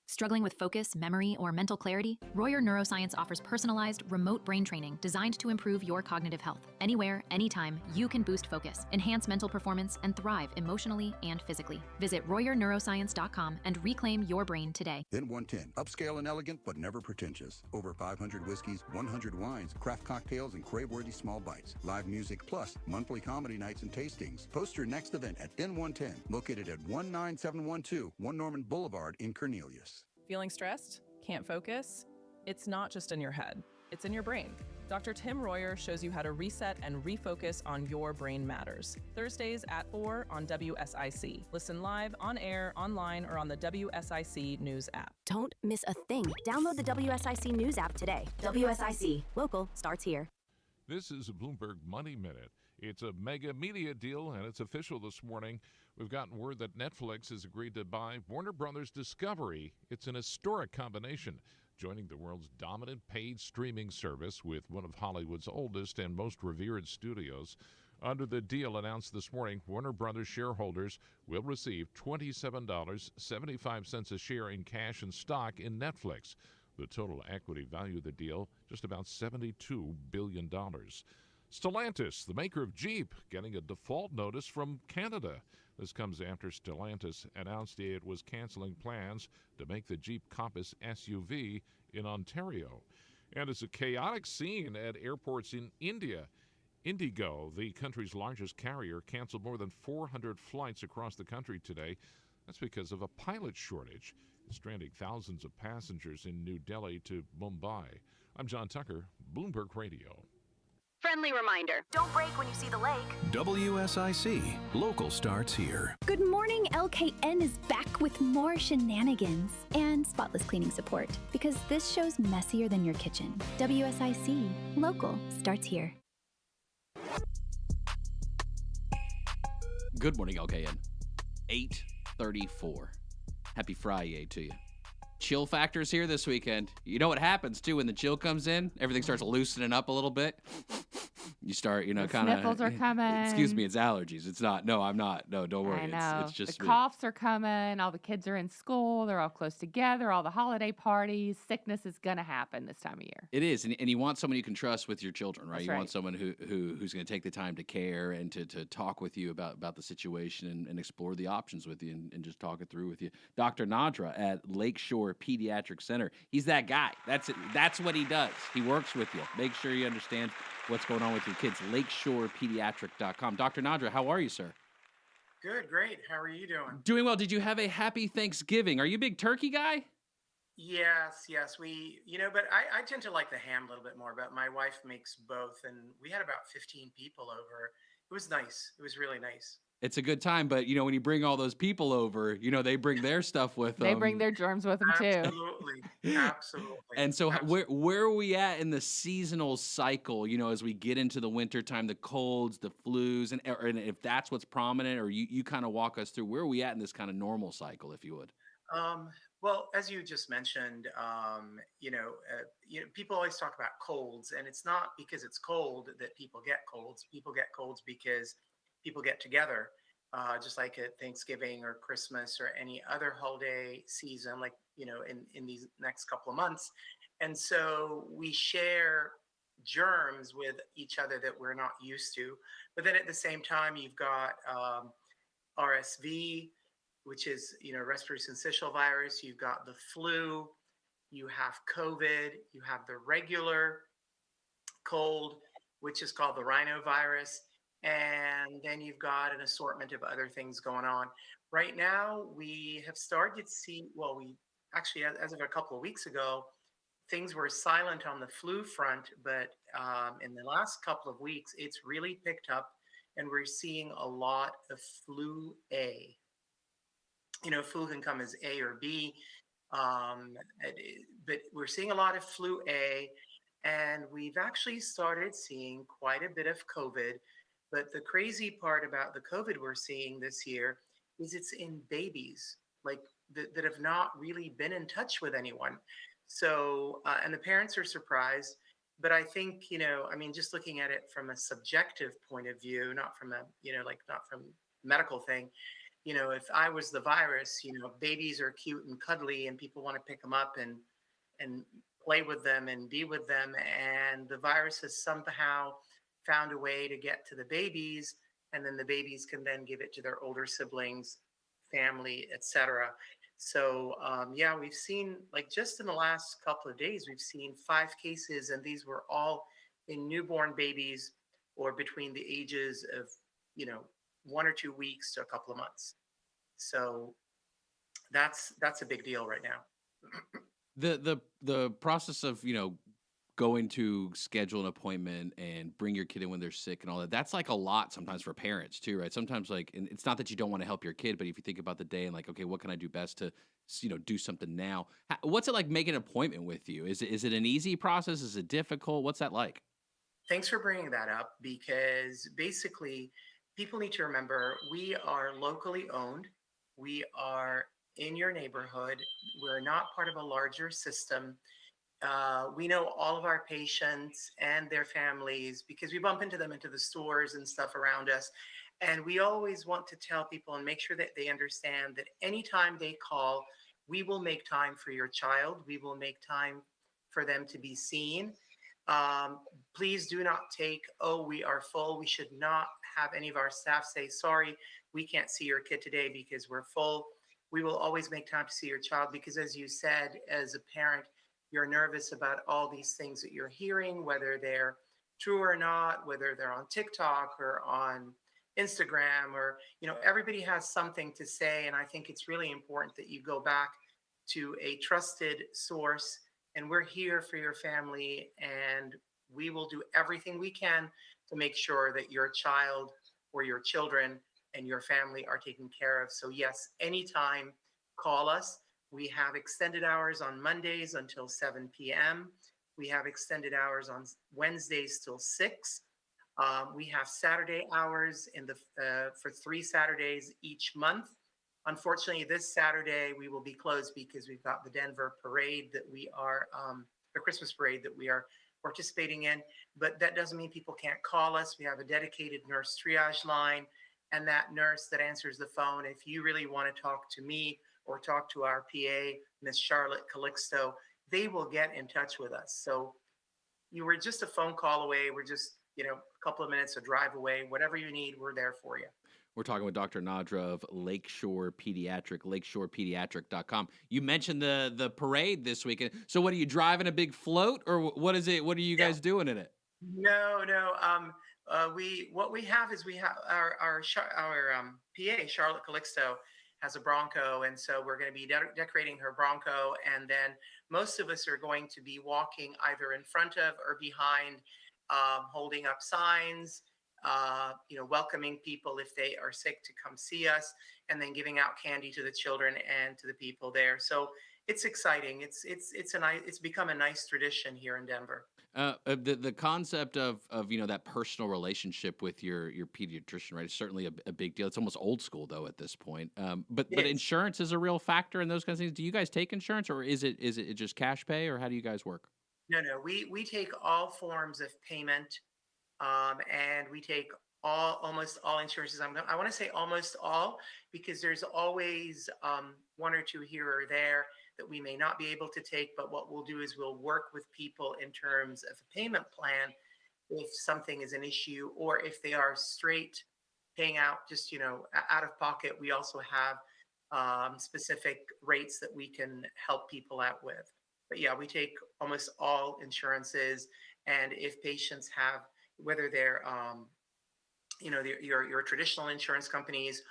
Struggling with focus, memory, or mental clarity? Royer Neuroscience offers personalized, remote brain training designed to improve your cognitive health. Anywhere, anytime, you can boost focus, enhance mental performance, and thrive emotionally and physically. Visit RoyerNeuroscience.com and reclaim your brain today. Then 110, upscale and elegant, but never pretentious. Over 500 whiskeys, 100 wines, craft cocktails, and crave-worthy small bites. Live music plus monthly comedy nights and tastings. Post your next event at Then 110, located at 19712 One Norman Boulevard in Cornelius. Feeling stressed? Can't focus? It's not just in your head, it's in your brain. Dr. Tim Royer shows you how to reset and refocus on Your Brain Matters. Thursdays at 4 on WSIC. Listen live, on air, online, or on the WSIC News app. Don't miss a thing. Download the WSIC News app today. WSIC. Local starts here. This is a Bloomberg Money Minute. It's a mega media deal, and it's official this morning. We've gotten word that Netflix has agreed to buy Warner Brothers Discovery. It's an historic combination, joining the world's dominant paid streaming service with one of Hollywood's oldest and most revered studios. Under the deal announced this morning, Warner Brothers shareholders will receive $27.75 a share in cash and stock in Netflix. The total equity value of the deal, just about $72 billion. Stellantis, the maker of Jeep, getting a default notice from Canada. This comes after Stellantis announced it was canceling plans to make the Jeep Compass SUV in Ontario. And it's a chaotic scene at airports in India. Indigo, the country's largest carrier, canceled more than 400 flights across the country today. That's because of a pilot shortage. It's stranding thousands of passengers in New Delhi to Mumbai. I'm John Tucker, Bloomberg Radio. Friendly reminder, don't brake when you see the lake. WSIC. Local starts here. Good morning, LKN is back with more shenanigans and spotless cleaning support because this show's messier than your kitchen. WSIC. Local starts here. Good morning, LKN. 8:34. Happy FriYAY to you. Chill factors here this weekend. You know what happens, too, when the chill comes in? Everything starts loosening up a little bit. You start, kind of... Sniffles are coming. Excuse me, it's allergies. It's not. No, I'm not. No, don't worry. I know. It's just the me. coughs are coming. All the kids are in school. They're all close together. All the holiday parties. Sickness is going to happen this time of year. It is, and you want someone you can trust with your children, right? That's You right. want someone who's going to take the time to care and to talk with you about the situation and explore the options with you and just talk it through with you. Dr. Nadra at Lakeshore Pediatric Center. He's that guy. That's it. That's what he does. He works with you. Make sure you understand what's going on with your kids. LakeshorePediatric.com. Dr. Nadra, how are you, sir? Good, great. How are you doing? Doing well. Did you have a happy Thanksgiving? Are you a big turkey guy? Yes. But I tend to like the ham a little bit more, but my wife makes both, and we had about 15 people over. It was nice. It was really nice. It's a good time, but, when you bring all those people over, they bring their stuff with them. They bring their germs with them, too. Absolutely. And so where are we at in the seasonal cycle, as we get into the winter time, the colds, the flus, and if that's what's prominent, or you kind of walk us through, where are we at in this kind of normal cycle, if you would? Well, as you just mentioned, people always talk about colds, and it's not because it's cold that people get colds. People get colds because people get together just like at Thanksgiving or Christmas or any other holiday season, like, in these next couple of months. And so we share germs with each other that we're not used to. But then at the same time, you've got RSV, which is, respiratory syncytial virus. You've got the flu, you have COVID, you have the regular cold, which is called the rhinovirus. And then you've got an assortment of other things going on. Right now, we have started to see, well, we actually, as of a couple of weeks ago, things were silent on the flu front, but in the last couple of weeks, it's really picked up, and we're seeing a lot of flu A. Flu can come as A or B, but we're seeing a lot of flu A, and we've actually started seeing quite a bit of COVID. But the crazy part about the COVID we're seeing this year is it's in babies, like that have not really been in touch with anyone. So, and the parents are surprised. But I think, just looking at it from a subjective point of view, not from a, not from medical thing, if I was the virus, babies are cute and cuddly and people want to pick them up and play with them and be with them. And the virus has somehow found a way to get to the babies, and then the babies can then give it to their older siblings, family, etc. So we've seen, like, just in the last couple of days, we've seen 5 cases, and these were all in newborn babies or between the ages of 1 or 2 weeks to a couple of months. So that's a big deal right now. The process of going to schedule an appointment and bring your kid in when they're sick and all that, that's like a lot sometimes for parents too, right? Sometimes, like, and it's not that you don't want to help your kid, but if you think about the day and like, okay, what can I do best to do something now? What's it like making an appointment with you? Is it an easy process? Is it difficult? What's that like? Thanks for bringing that up, because basically people need to remember we are locally owned. We are in your neighborhood. We're not part of a larger system. We know all of our patients and their families because we bump into them into the stores and stuff around us. And we always want to tell people and make sure that they understand that anytime they call, we will make time for your child. We will make time for them to be seen. Please do not take, oh, we are full. We should not have any of our staff say, sorry, we can't see your kid today because we're full. We will always make time to see your child because, as you said, as a parent, you're nervous about all these things that you're hearing, whether they're true or not, whether they're on TikTok or on Instagram, or, everybody has something to say. And I think it's really important that you go back to a trusted source, and we're here for your family, and we will do everything we can to make sure that your child or your children and your family are taken care of. So yes, anytime, call us. We have extended hours on Mondays until 7 p.m. We have extended hours on Wednesdays till 6. We have Saturday hours for 3 Saturdays each month. Unfortunately, this Saturday we will be closed because we've got the Denver parade that we are, the Christmas parade that we are participating in. But that doesn't mean people can't call us. We have a dedicated nurse triage line, and that nurse that answers the phone, if you really want to talk to me or talk to our PA, Miss Charlotte Calixto, they will get in touch with us. So you were just a phone call away. We're just, a couple of minutes, a drive away. Whatever you need, we're there for you. We're talking with Dr. Nadra of Lakeshore Pediatric, lakeshorepediatric.com. You mentioned the parade this weekend. So what, are you driving a big float, or what is it? What are you guys doing in it? No. What we have is we have our PA, Charlotte Calixto, has a Bronco, and so we're going to be decorating her Bronco, and then most of us are going to be walking either in front of or behind, holding up signs, welcoming people if they are sick to come see us, and then giving out candy to the children and to the people there. So it's exciting. It's become a nice tradition here in Denver. The concept of that personal relationship with your pediatrician, right, is certainly a big deal. It's almost old school though at this point. But insurance is a real factor in those kinds of things. Do you guys take insurance, or is it just cash pay, or how do you guys work? No, we take all forms of payment, and we take almost all insurances. I want to say almost all, because there's always one or two here or there that we may not be able to take. But what we'll do is we'll work with people in terms of a payment plan if something is an issue, or if they are straight paying out just, out of pocket. We also have specific rates that we can help people out with. But yeah, we take almost all insurances. And if patients have, whether they're, your traditional insurance companies,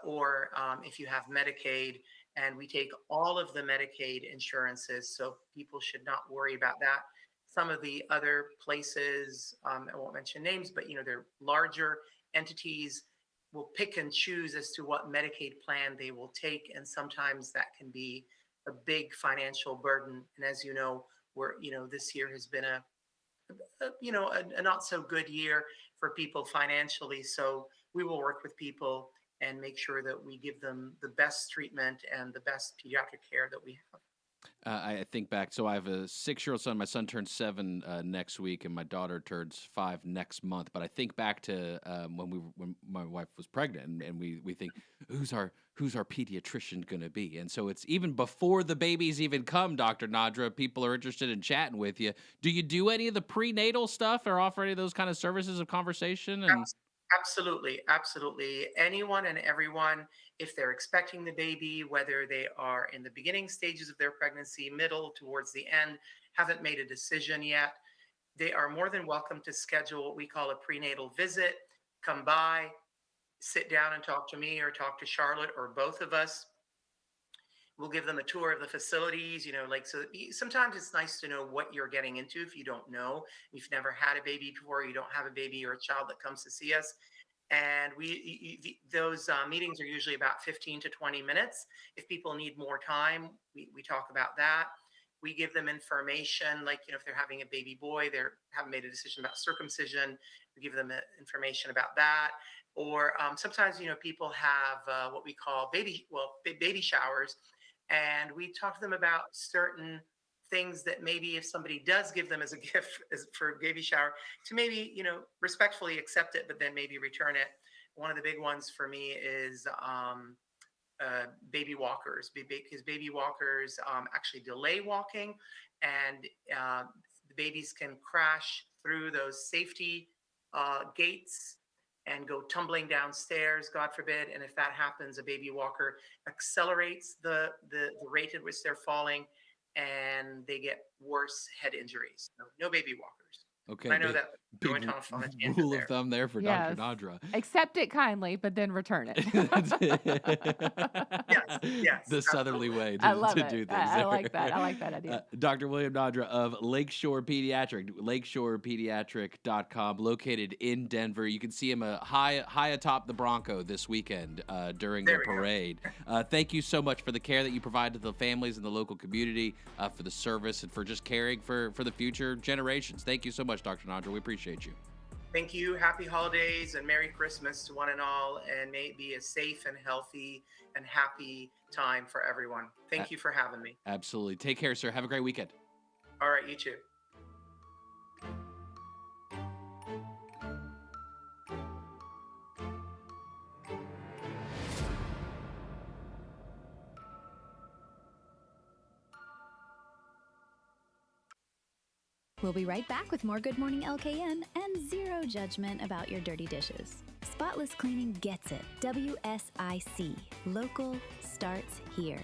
or if you have Medicaid, and we take all of the Medicaid insurances, so people should not worry about that. Some of the other places, I won't mention names, but they're larger entities, will pick and choose as to what Medicaid plan they will take, and sometimes that can be a big financial burden. And as you know, this year has been a not so good year for people financially. So we will work with people and make sure that we give them the best treatment and the best pediatric care that we have. I think back. So I have a 6-year-old son. My son turns 7 next week, and my daughter turns 5 next month. But I think back to when my wife was pregnant, and we think, who's our pediatrician going to be? And so it's even before the babies even come, Dr. Nadra, people are interested in chatting with you. Do you do any of the prenatal stuff or offer any of those kind of services of conversation? And Absolutely. Absolutely. Anyone and everyone, if they're expecting the baby, whether they are in the beginning stages of their pregnancy, middle, towards the end, haven't made a decision yet, they are more than welcome to schedule what we call a prenatal visit. Come by, sit down and talk to me or talk to Charlotte or both of us. We'll give them a tour of the facilities, so sometimes it's nice to know what you're getting into if you don't know. You've never had a baby before, you don't have a baby or a child that comes to see us. And those meetings are usually about 15 to 20 minutes. If people need more time, we talk about that. We give them information, like, if they're having a baby boy, they haven't made a decision about circumcision, we give them information about that. Or sometimes, people have what we call baby showers. And we talk to them about certain things that maybe if somebody does give them as a gift for a baby shower, to maybe, respectfully accept it, but then maybe return it. One of the big ones for me is baby walkers, because baby walkers actually delay walking, and the babies can crash through those safety gates and go tumbling downstairs, God forbid. And if that happens, a baby walker accelerates the rate at which they're falling, and they get worse head injuries. No baby walkers. Okay. I know that going on a fun rule of thumb there for Dr. Nadra. Accept it kindly, but then return it. Yes. The southerly way I love to it. do things. I like that. I like that idea. Dr. William Nadra of Lakeshore Pediatric, lakeshorepediatric.com, located in Denver. You can see him high atop the Bronco this weekend during the parade. Thank you so much for the care that you provide to the families in the local community, for the service, and for just caring for the future generations. Thank you so much, Dr. Nadra. We appreciate you. Thank you. Happy holidays and Merry Christmas to one and all, and may it be a safe and healthy and happy time for everyone. Thank you for having me. Absolutely. Take care, sir. Have a great weekend. All right, you too. We'll be right back with more Good Morning LKN and zero judgment about your dirty dishes. Spotless cleaning gets it. WSIC. Local starts here.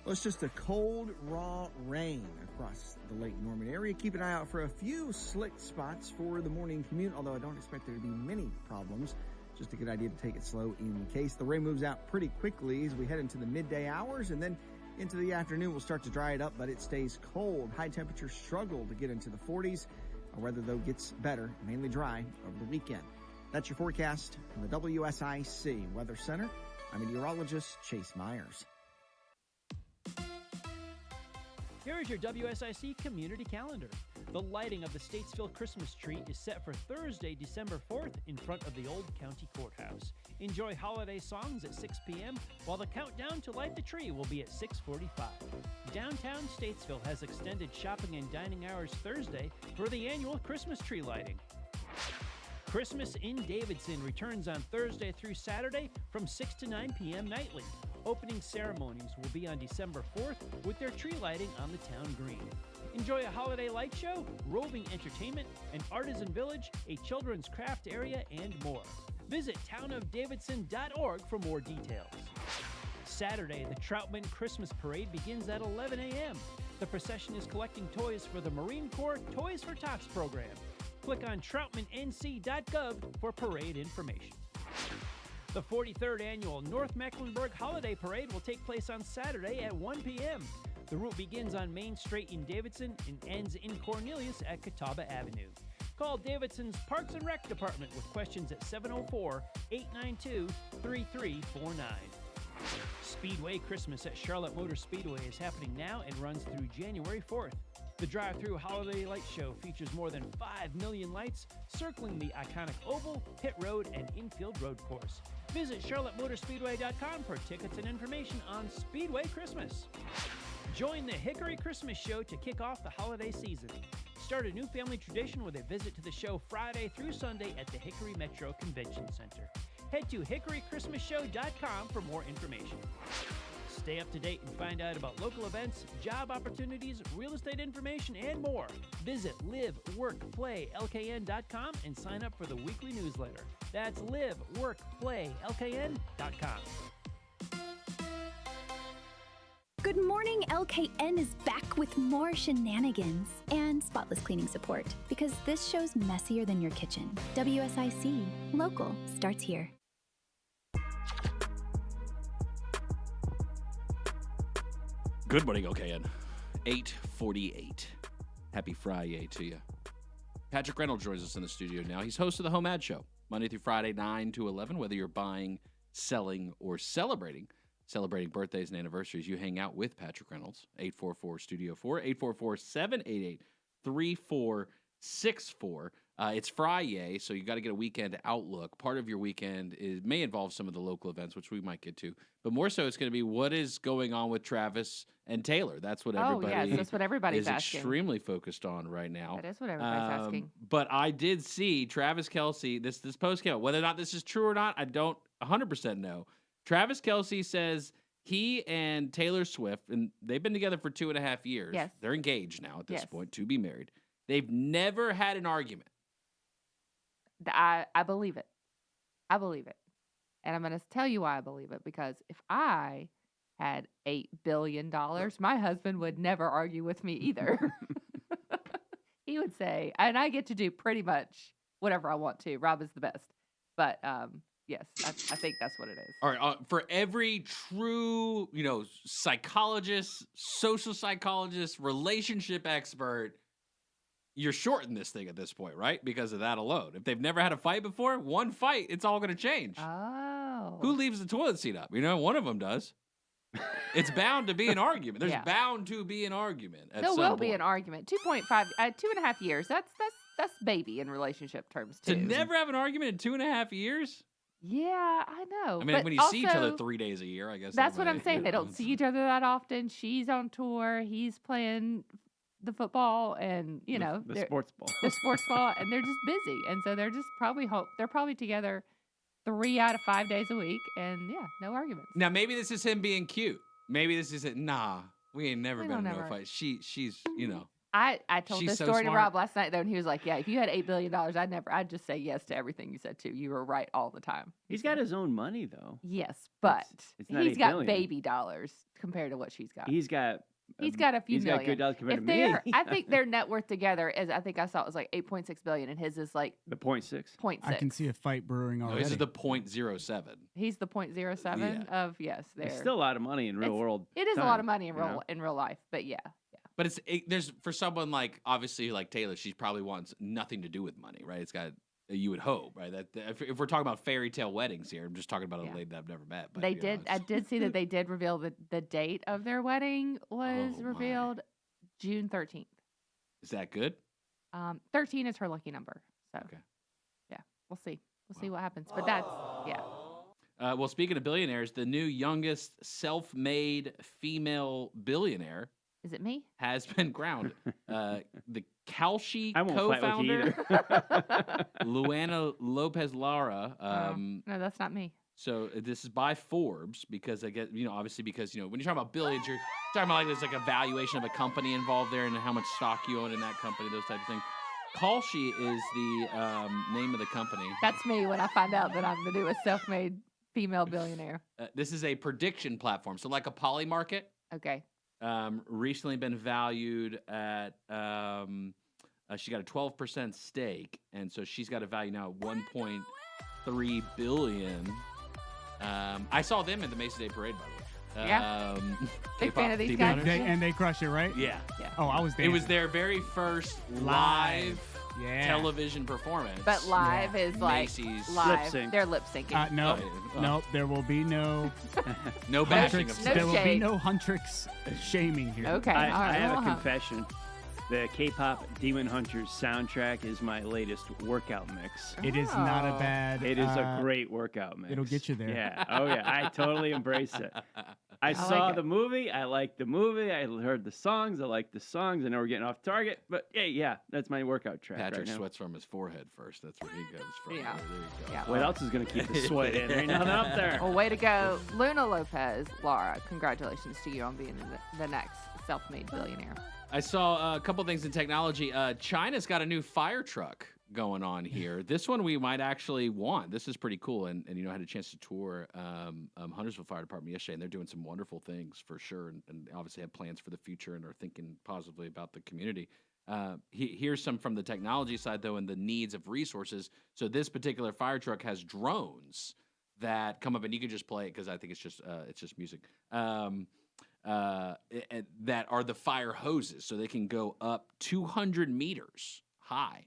Well, it's just a cold, raw rain across the Lake Norman area. Keep an eye out for a few slick spots for the morning commute, although I don't expect there to be many problems. Just a good idea to take it slow in case. The rain moves out pretty quickly as we head into the midday hours, and then into the afternoon, we'll start to dry it up, but it stays cold. High temperatures struggle to get into the 40s. Our weather, though, gets better, mainly dry over the weekend. That's your forecast from the WSIC Weather Center. I'm meteorologist Chase Myers. Here is your WSIC community calendar. The lighting of the Statesville Christmas tree is set for Thursday, December 4th in front of the Old County Courthouse. Enjoy holiday songs at 6 p.m., while the countdown to light the tree will be at 6:45. Downtown Statesville has extended shopping and dining hours Thursday for the annual Christmas tree lighting. Christmas in Davidson returns on Thursday through Saturday from 6 to 9 p.m. nightly. Opening ceremonies will be on December 4th with their tree lighting on the town green. Enjoy a holiday light show, roving entertainment, an artisan village, a children's craft area, and more. Visit townofdavidson.org for more details. Saturday, the Troutman Christmas Parade begins at 11 a.m. The procession is collecting toys for the Marine Corps Toys for Tots program. Click on troutmannc.gov for parade information. The 43rd annual North Mecklenburg Holiday Parade will take place on Saturday at 1 p.m. The route begins on Main Street in Davidson and ends in Cornelius at Catawba Avenue. Call Davidson's Parks and Rec Department with questions at 704-892-3349. Speedway Christmas at Charlotte Motor Speedway is happening now and runs through January 4th. The drive-through holiday light show features more than 5 million lights circling the iconic oval, pit road, and infield road course. Visit charlottemotorspeedway.com for tickets and information on Speedway Christmas. Join the Hickory Christmas Show to kick off the holiday season. Start a new family tradition with a visit to the show Friday through Sunday at the Hickory Metro Convention Center. Head to hickorychristmasshow.com for more information. Stay up to date and find out about local events, job opportunities, real estate information, and more. Visit liveworkplaylkn.com and sign up for the weekly newsletter. That's liveworkplaylkn.com. Good morning, LKN is back with more shenanigans and spotless cleaning support because this show's messier than your kitchen. WSIC, local, starts here. Good morning, LKN. 8:48. Happy FriYAY to you. Patrick Reynolds joins us in the studio now. He's host of the Home Ad Show, Monday through Friday, 9 to 11. Whether you're buying, selling, or celebrating birthdays and anniversaries, you hang out with Patrick Reynolds. 844-STUDIO-4, 844-788-3464. It's FriYAY, so you got to get a weekend outlook. Part of your weekend may involve some of the local events, which we might get to. But more so, it's going to be what is going on with Travis and Taylor. That's what that's what everybody's is asking. Extremely focused on right now. That is what everybody's asking. But I did see Travis Kelce, this post came out. Whether or not this is true or not, I don't 100% know. Travis Kelce says he and Taylor Swift, and they've been together for 2.5 years. Yes. They're engaged now at this point to be married. They've never had an argument. I believe it. I believe it. And I'm going to tell you why I believe it. Because if I had $8 billion, my husband would never argue with me either. He would say, and I get to do pretty much whatever I want to. Rob is the best. But yes, I think that's what it is. All right. For every true, psychologist, social psychologist, relationship expert, you're shorting this thing at this point, right? Because of that alone. If they've never had a fight before, one fight, it's all going to change. Oh. Who leaves the toilet seat up? One of them does. It's bound to be an argument. There's bound to be an argument. There will be an argument. 2.5 years. That's baby in relationship terms too. To never have an argument in 2.5 years? Yeah, I know. I mean, when you see each other 3 days a year, I guess. That's what I'm saying. They don't see each other that often. She's on tour. He's playing the football and the sports ball. The sports ball, and they're just busy, and so they're just probably together 3 out of 5 days a week, and no arguments. Now maybe this is him being cute. Maybe this is it. Nah, we ain't never been in no fight. She's I told she's this so story to smart. Rob last night though, and he was like, "Yeah, if you had $8 billion, I'd just say yes to everything you said too. You were right all the time." He's got his own money though. Yes, but it's not he's $8 got billion. baby dollars compared to what she's got. He's got a few he's million. got good dollars compared If to me. I think their net worth together is, I think I saw it was like $8.6 billion, and his is like the 0.6. 0.6. I can see a fight brewing already. This is the 0.07. He's the 0.07 of It's there. still a lot of money in real world. It is a time, lot of money in you know? real life, but yeah. But there's for someone like obviously like Taylor, she probably wants nothing to do with money, right? It's got you would hope, right? That if we're talking about fairy tale weddings here, I'm just talking about a lady that I've never met. But They did. I did see that they did reveal the date of their wedding was revealed June 13th. Is that good? 13 is her lucky number. So yeah, we'll see. We'll see what happens. But that's Well, speaking of billionaires, the new youngest self-made female billionaire Is it me? has been ground. The Kalshi I won't fight with you co-founder, Luana Lopez Lara. No, that's not me. So this is by Forbes because I get, obviously because, when you're talking about billions, you're talking about there's like a valuation of a company involved there and how much stock you own in that company, those type of things. Kalshi is the name of the company. That's me when I find out that I'm the newest self-made female billionaire. This is a prediction platform. So like a Poly Market. Okay. Recently been valued at, she got a 12% stake. And so she's got a value now at $1.3 billion. I saw them at the Macy Day Parade, by the way. Yeah. Big fan of these guys. And they crush it, right? Yeah. Oh, I was dancing. It was their very first live television performance. But live is like Macy's. live. Lip sync. They're lip syncing. No, there will be no no bashing of There will be shade. no Huntrix shaming here. Okay. I all right. have well, a confession. The K-pop Demon Hunters soundtrack is my latest workout mix. It is not a bad. It is a great workout mix. It'll get you there. Yeah. Oh yeah. I totally embrace it. I saw the movie. I liked the movie. I heard the songs. I liked the songs. I know we're getting off target, but hey, yeah, that's my workout track. Patrick right now. sweats from his forehead first. That's where he goes from. Yeah. There you go. Yeah. What else is going to keep the sweat in? Ain't nothing up there. Well, way to go, Luna Lopez, Laura. Congratulations to you on being the next self-made billionaire. I saw a couple things in technology. China's got a new fire truck going on here. This one we might actually want. This is pretty cool. And I had a chance to tour Huntersville Fire Department yesterday, and they're doing some wonderful things for sure, and obviously have plans for the future and are thinking positively about the community. Here's some from the technology side, though, and the needs of resources. So this particular fire truck has drones that come up, and you can just play it because I think it's just music. That are the fire hoses, so they can go up 200 meters high.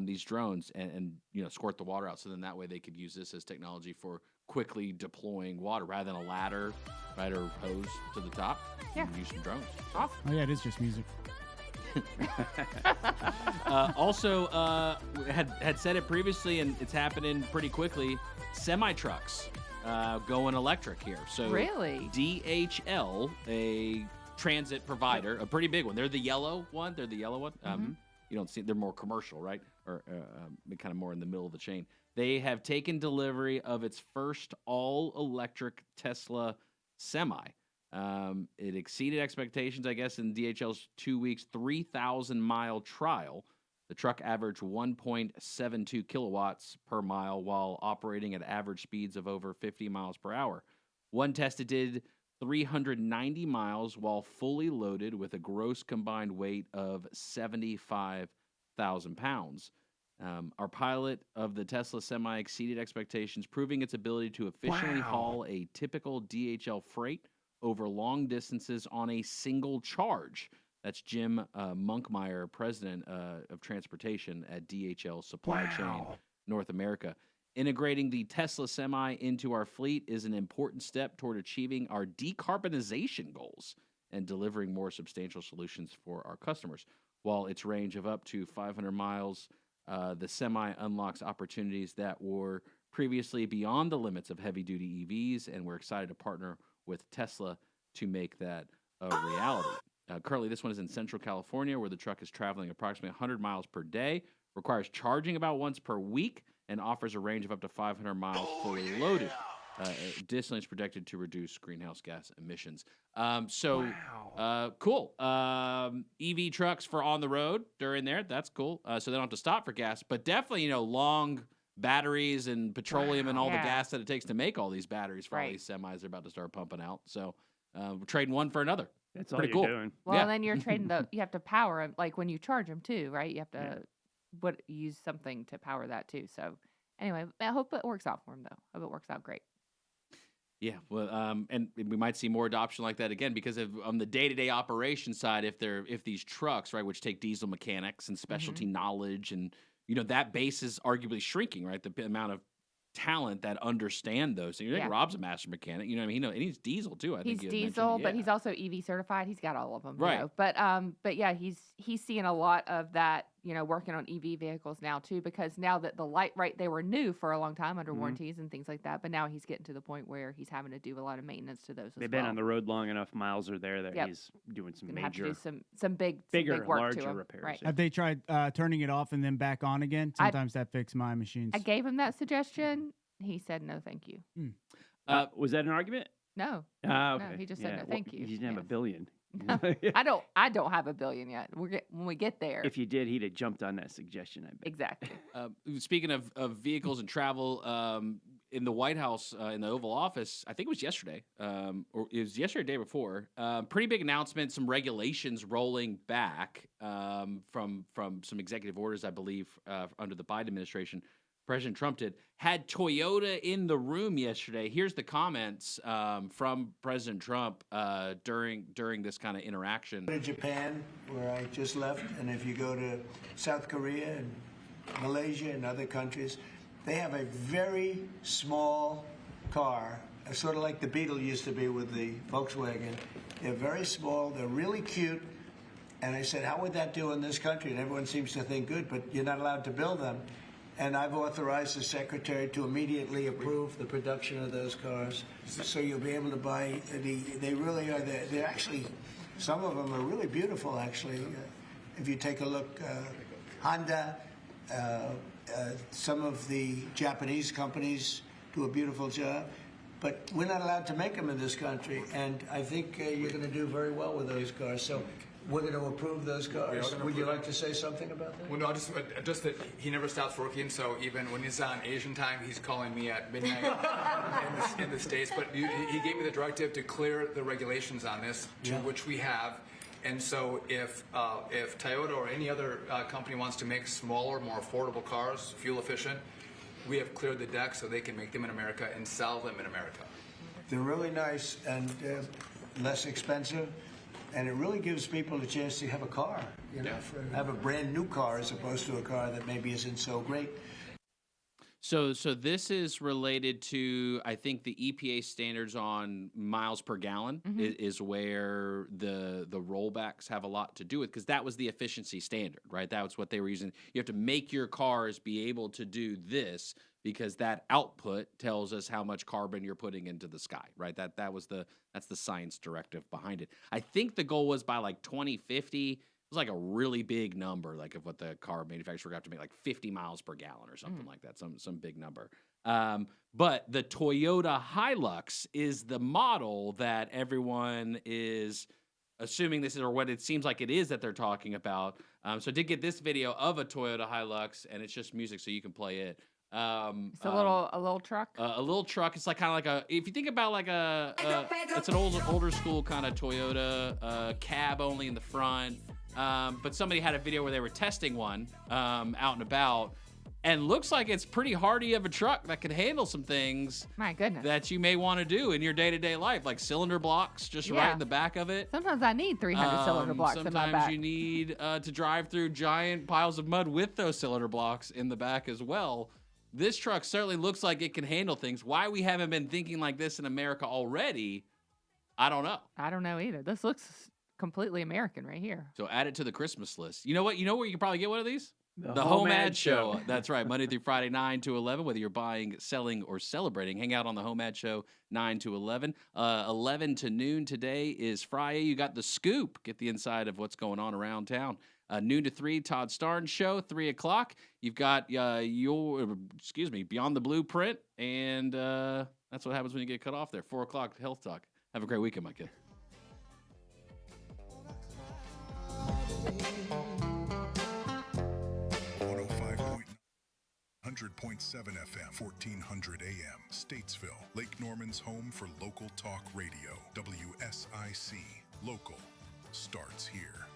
These drones and squirt the water out. So then that way they could use this as technology for quickly deploying water rather than a ladder, right, or hose to the top. Yeah, use some drones. Awesome. Oh yeah, it is just music. Also, had said it previously, and it's happening pretty quickly. Semi trucks going electric here. So really, DHL, a transit provider, a pretty big one. They're the yellow one. Mm-hmm. You don't see, they're more commercial, right? Or kind of more in the middle of the chain. They have taken delivery of its first all-electric Tesla semi. It exceeded expectations, I guess, in DHL's 2 weeks, 3,000-mile trial. The truck averaged 1.72 kilowatts per mile while operating at average speeds of over 50 miles per hour. One test it did 390 miles while fully loaded with a gross combined weight of 75,000 pounds. Our pilot of the Tesla Semi exceeded expectations, proving its ability to efficiently haul a typical DHL freight over long distances on a single charge. That's Jim Monkmeyer, president of transportation at DHL Supply Chain North America. Integrating the Tesla Semi into our fleet is an important step toward achieving our decarbonization goals and delivering more substantial solutions for our customers. While its range of up to 500 miles, the Semi unlocks opportunities that were previously beyond the limits of heavy-duty EVs, and we're excited to partner with Tesla to make that a reality. Currently, this one is in Central California, where the truck is traveling approximately 100 miles per day, requires charging about once per week, and offers a range of up to 500 miles fully loaded. Additionally, it's projected to reduce greenhouse gas emissions. Cool. EV trucks for on the road during there. That's cool. So they don't have to stop for gas, but definitely, long batteries and petroleum and all the gas that it takes to make all these batteries for all these semis they're about to start pumping out. So we're trading one for another. That's pretty all cool. you're doing. Well, and then you're trading you have to power them, like when you charge them too, right? You have to use something to power that too. So anyway, I hope it works out for them though. I hope it works out great. Yeah, well, and we might see more adoption like that again because on the day-to-day operation side, if these trucks, right, which take diesel mechanics and specialty knowledge, and that base is arguably shrinking, right? The amount of talent that understand those. So Rob's a master mechanic, you know what I mean? And he's diesel too. I think he's diesel, but he's also EV certified. He's got all of them, right? But yeah, he's seeing a lot of that, working on EV vehicles now too, because now that the light, right, they were new for a long time under warranties and things like that, but now he's getting to the point where he's having to do a lot of maintenance to those. They've been on the road long enough. Miles are there that he's doing some Gonna major, have to do some bigger, work larger to 'em. repairs. Right. Have they tried turning it off and then back on again? Sometimes that fixes my machines. I gave him that suggestion. He said no, thank you. Was that an argument? No. Okay. No, he just said no, thank you. He didn't have $1 billion. I don't have $1 billion yet. When we get there. If you did, he'd have jumped on that suggestion. I bet. Exactly. Speaking of vehicles and travel, in the White House, in the Oval Office, I think it was yesterday, or it was yesterday or the day before. Pretty big announcement. Some regulations rolling back from some executive orders, I believe, under the Biden administration. President Trump had Toyota in the room yesterday. Here's the comments from President Trump during this kind of interaction. Go to Japan, where I just left, and if you go to South Korea and Malaysia and other countries, they have a very small car, sort of like the Beetle used to be with the Volkswagen. They're very small. They're really cute. And I said, how would that do in this country? And everyone seems to think good, but you're not allowed to build them. And I've authorized the secretary to immediately approve the production of those cars. So you'll be able to buy they really are, they're actually, some of them are really beautiful, actually. If you take a look, Honda, some of the Japanese companies do a beautiful job. But we're not allowed to make them in this country. And I think you're going to do very well with those cars. So we're going to approve those cars. Would you like to say something about that? Well, no, just that he never stops working, so even when he's on Asian time, he's calling me at midnight in the States. But he gave me the directive to clear the regulations on this, which we have. And so if Toyota or any other company wants to make smaller, more affordable cars, fuel efficient, we have cleared the deck so they can make them in America and sell them in America. They're really nice and less expensive. And it really gives people a chance to have a car, have a brand new car as opposed to a car that maybe isn't so great. So this is related to, I think, the EPA standards on miles per gallon is where the rollbacks have a lot to do with, because that was the efficiency standard, right? That was what they were using. You have to make your cars be able to do this because that output tells us how much carbon you're putting into the sky, right? That's the science directive behind it. I think the goal was by like 2050. It was like a really big number, like of what the car manufacturer got to make, like 50 miles per gallon or something like that, some big number. But the Toyota Hilux is the model that everyone is assuming this is, or what it seems like it is that they're talking about. So I did get this video of a Toyota Hilux, and it's just music, so you can play it. It's a little truck. A little truck. It's like kind of like if you think about like it's an older school kind of Toyota cab only in the front. But somebody had a video where they were testing one out and about, and looks like it's pretty hardy of a truck that could handle some things. My goodness. That you may want to do in your day-to-day life, like cylinder blocks just right in the back of it. Sometimes I need 300 cylinder blocks in my back. Sometimes you need to drive through giant piles of mud with those cylinder blocks in the back as well. This truck certainly looks like it can handle things. Why we haven't been thinking like this in America already, I don't know. I don't know either. This looks completely American right here. So add it to the Christmas list. You know what? You know where you can probably get one of these? The Home Ad Show. That's right. Monday through Friday, 9 to 11, whether you're buying, selling, or celebrating. Hang out on the Home Ad Show, 9 to 11. 11 to noon today is FriYAY. You got the scoop. Get the inside of what's going on around town. Noon to 3, Todd Starnes Show, 3 o'clock. You've got Beyond the Blueprint, and that's what happens when you get cut off there. 4 o'clock, Health Talk. Have a great weekend, my kid. .7 FM, 1400 AM, Statesville, Lake Norman's home for local talk radio. WSIC, local starts here.